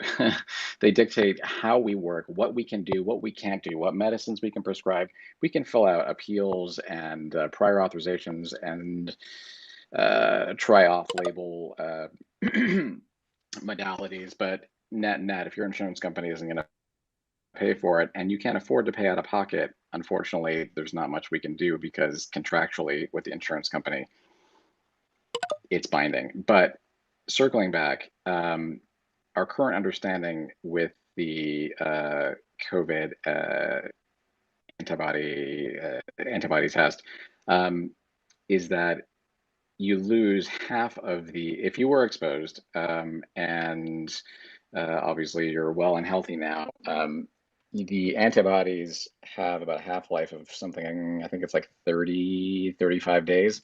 they dictate how we work, what we can do, what we can't do, what medicines we can prescribe. We can fill out appeals and prior authorizations and try off label modalities, but net, if your insurance company isn't going to pay for it and you can't afford to pay out of pocket, unfortunately, there's not much we can do because contractually with the insurance company, it's binding. But circling back, our current understanding with the COVID antibody test is that you lose half of if you were exposed, and obviously you're well and healthy now. The antibodies have about a half-life of something, I think it's like 30, 35 days.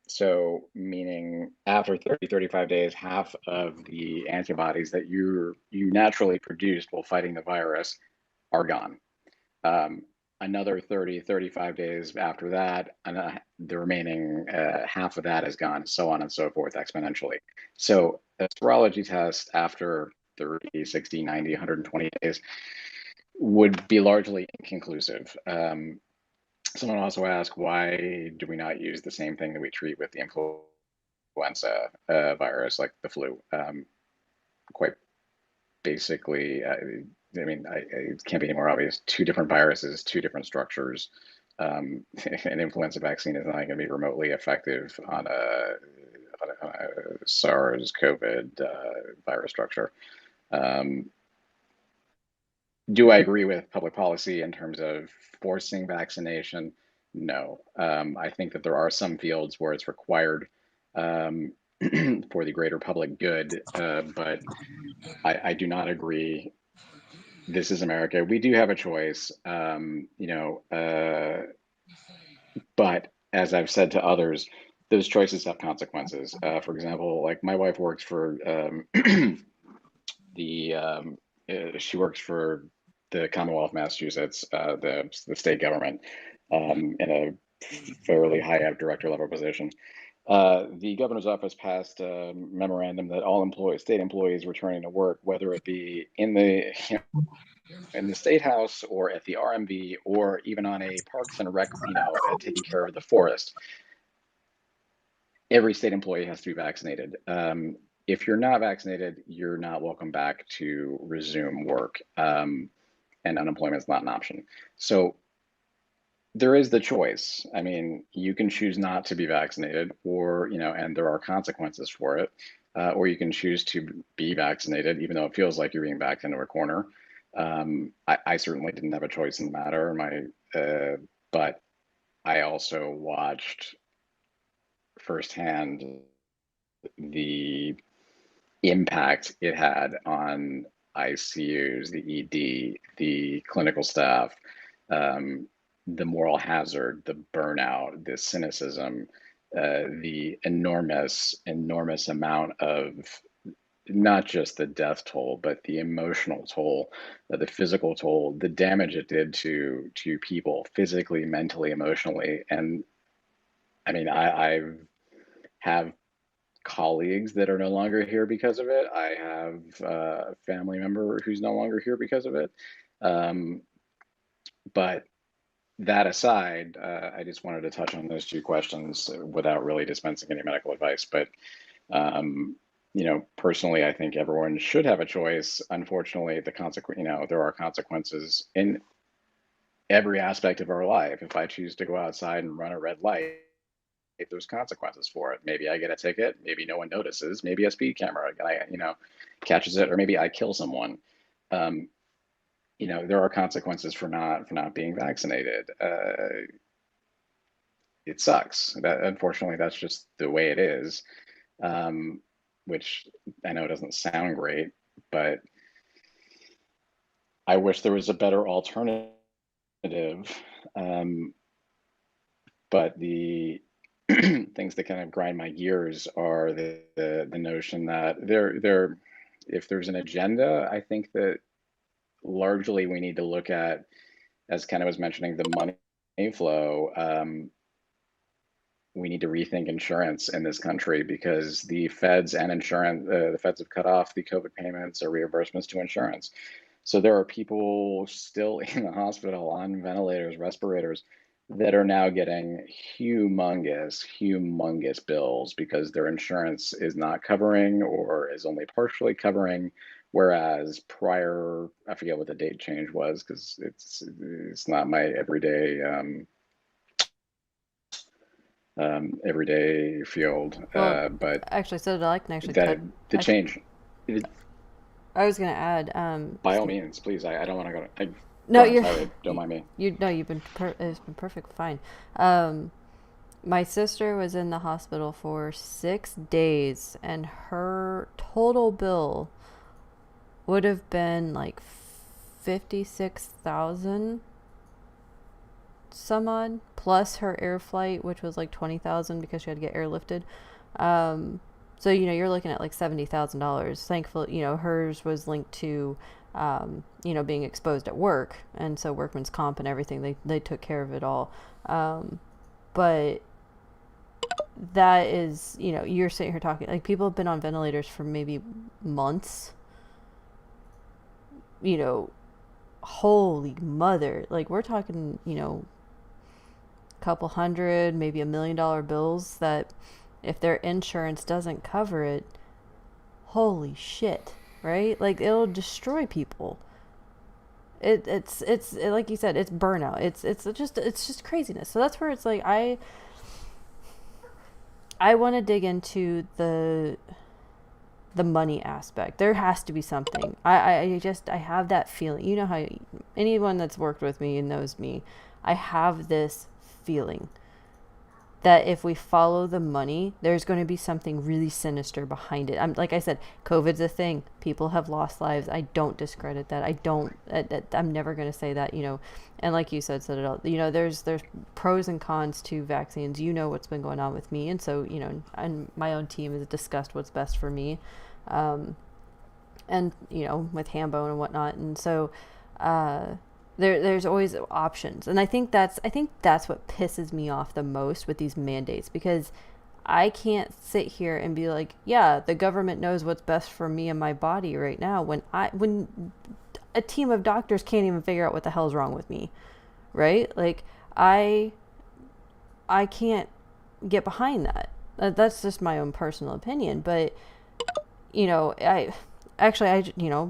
So meaning after 30, 35 days, half of the antibodies that you naturally produced while fighting the virus are gone. Another 30, 35 days after that, and the remaining half of that is gone, so on and so forth exponentially. So a serology test after 30, 60, 90, 120 days would be largely inconclusive. Someone also asked, why do we not use the same thing that we treat with the influenza virus, like the flu? Quite basically, it can't be any more obvious. Two different viruses, two different structures. An influenza vaccine is not going to be remotely effective on a SARS COVID virus structure. Do I agree with public policy in terms of forcing vaccination? No. I think that there are some fields where it's required. for the greater public good. But I do not agree. This is America. We do have a choice, but as I've said to others, those choices have consequences. For example, like my wife works for the she works for the Commonwealth of Massachusetts, the state government, in a fairly high up director level position. The governor's office passed a memorandum that all state employees returning to work, whether it be in the state house or at the RMV or even on a Parks and Rec, taking care of the forest, every state employee has to be vaccinated. If you're not vaccinated, you're not welcome back to resume work, and unemployment is not an option. So there is the choice. I mean, you can choose not to be vaccinated, or and there are consequences for it, or you can choose to be vaccinated, even though it feels like you're being backed into a corner. I certainly didn't have a choice in the matter. But I also watched firsthand the impact it had on ICUs, the ED, the clinical staff, the moral hazard, the burnout, the cynicism, the enormous amount of not just the death toll, but the emotional toll, the physical toll, the damage it did to people physically, mentally, emotionally. And I mean, I have colleagues that are no longer here because of it. I have a family member who's no longer here because of it. But that aside, I just wanted to touch on those two questions without really dispensing any medical advice. But personally, I think everyone should have a choice. Unfortunately, there are consequences in every aspect of our life. If I choose to go outside and run a red light, there's consequences for it. Maybe I get a ticket. Maybe no one notices. Maybe a speed camera guy, catches it, or maybe I kill someone. There are consequences for not being vaccinated. It sucks. That unfortunately, that's just the way it is. Which I know doesn't sound great, but I wish there was a better alternative. But the things that kind of grind my gears are the notion that if there's an agenda, I think that largely we need to look at, as Ken was mentioning, the money flow. We need to rethink insurance in this country because the feds and the feds have cut off the COVID payments or reimbursements to insurance. So there are people still in the hospital on ventilators, respirators, that are now getting humongous bills because their insurance is not covering or is only partially covering. Whereas prior, I forget what the date change was because it's not my everyday field. Well, But actually, so I can actually that the I, change, I was gonna add. by all means, please. I don't want to go. No, Go on, you're sorry, don't mind me. you've been it's been perfect, fine. My sister was in the hospital for 6 days, and her total bill would have been like 56,000 some odd, plus her air flight, which was like 20,000 because she had to get airlifted. So you're looking at like $70,000. Thankfully, hers was linked to being exposed at work, and so workman's comp and everything, they took care of it all. But that is, you're sitting here talking like people have been on ventilators for maybe months. Holy mother, like we're talking, couple hundred, maybe $1 million bills that if their insurance doesn't cover it, holy shit, right? Like it'll destroy people. It's like you said, it's burnout. It's just craziness. So that's where it's like I want to dig into the money aspect. There has to be something. I have that feeling. You know how anyone that's worked with me and knows me, I have this feeling that if we follow the money, there's going to be something really sinister behind it. Like I said, COVID's a thing. People have lost lives. I don't discredit that. I'm never going to say that, and like you said, Citadel, there's pros and cons to vaccines. What's been going on with me. And so, and my own team has discussed what's best for me. And, with Hambone and whatnot. And so, there's always options. And I think that's what pisses me off the most with these mandates, because I can't sit here and be like, yeah, the government knows what's best for me and my body right now, when a team of doctors can't even figure out what the hell's wrong with me. Right? Like, I can't get behind that. That's just my own personal opinion. But,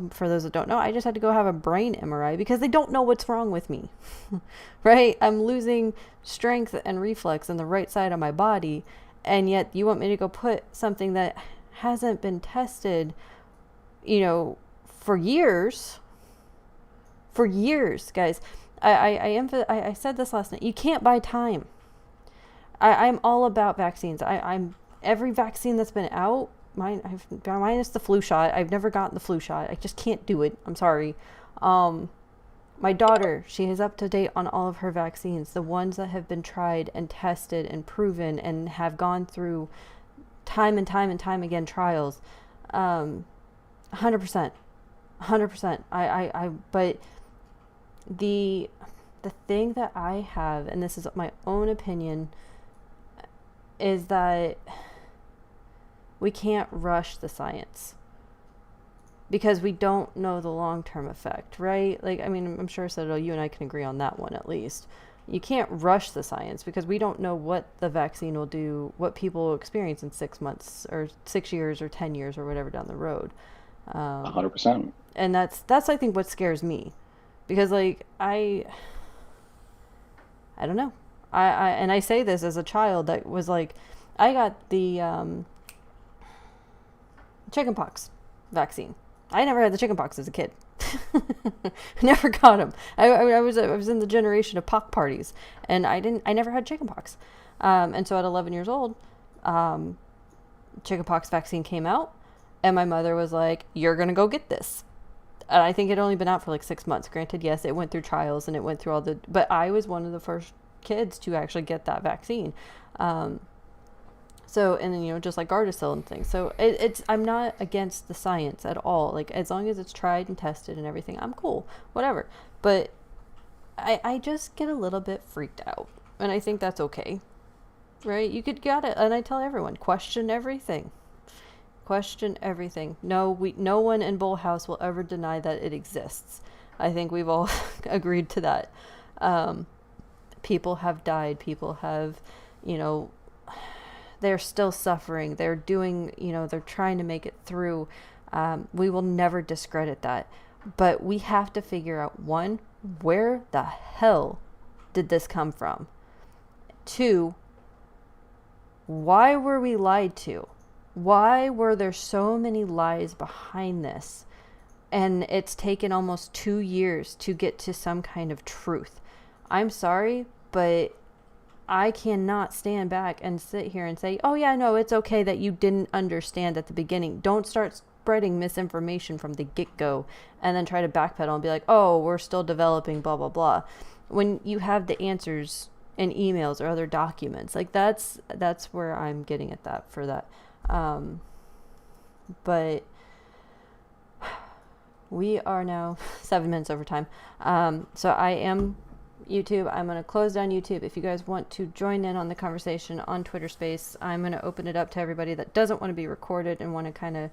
for those that don't know, I just had to go have a brain MRI because they don't know what's wrong with me, right? I'm losing strength and reflex in the right side of my body, and yet you want me to go put something that hasn't been tested, for years, guys. I said this last night. You can't buy time. I'm all about vaccines. I'm every vaccine that's been out. Minus the flu shot. I've never gotten the flu shot. I just can't do it. I'm sorry. My daughter, she is up to date on all of her vaccines, the ones that have been tried and tested and proven and have gone through time and time and time again trials. 100%. But the thing that I have, and this is my own opinion, is that we can't rush the science because we don't know the long-term effect, right? Like, I mean, I'm sure, Citadel, you and I can agree on that one at least. You can't rush the science because we don't know what the vaccine will do, what people will experience in 6 months or 6 years or 10 years or whatever down the road. 100%. And that's I think what scares me, because like I don't know. And I say this as a child that was like, I got the chickenpox vaccine. I never had the chickenpox as a kid. Never got them. I was in the generation of pock parties, and I never had chickenpox. And so at 11 years old, chickenpox vaccine came out, and my mother was like, "You're gonna go get this." And I think it had only been out for like 6 months. Granted, yes, it went through trials and it went through but I was one of the first kids to actually get that vaccine. So, and then, just like Gardasil and things. So I'm not against the science at all. Like, as long as it's tried and tested and everything, I'm cool, whatever. But I just get a little bit freaked out, and I think that's okay, right? Got it. And I tell everyone, question everything. Question everything. No one in BullHouse will ever deny that it exists. I think we've all agreed to that. People have died. People have, they're still suffering. They're doing, they're trying to make it through. We will never discredit that. But we have to figure out, one, where the hell did this come from? Two, why were we lied to? Why were there so many lies behind this? And it's taken almost 2 years to get to some kind of truth. I'm sorry, but I cannot stand back and sit here and say, oh yeah, no, it's okay that you didn't understand at the beginning. Don't start spreading misinformation from the get-go and then try to backpedal and be like, oh, we're still developing, blah, blah, blah. When you have the answers in emails or other documents, like that's where I'm getting at that for that. But we are now 7 minutes over time. So I am YouTube. I'm going to close down YouTube. If you guys want to join in on the conversation on Twitter Space, I'm going to open it up to everybody that doesn't want to be recorded and want to kind of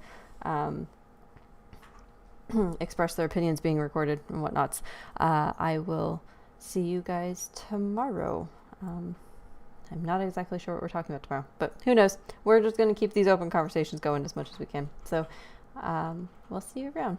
express their opinions being recorded and whatnots. I will see you guys tomorrow. I'm not exactly sure what we're talking about tomorrow, but who knows? We're just going to keep these open conversations going as much as we can. So we'll see you around.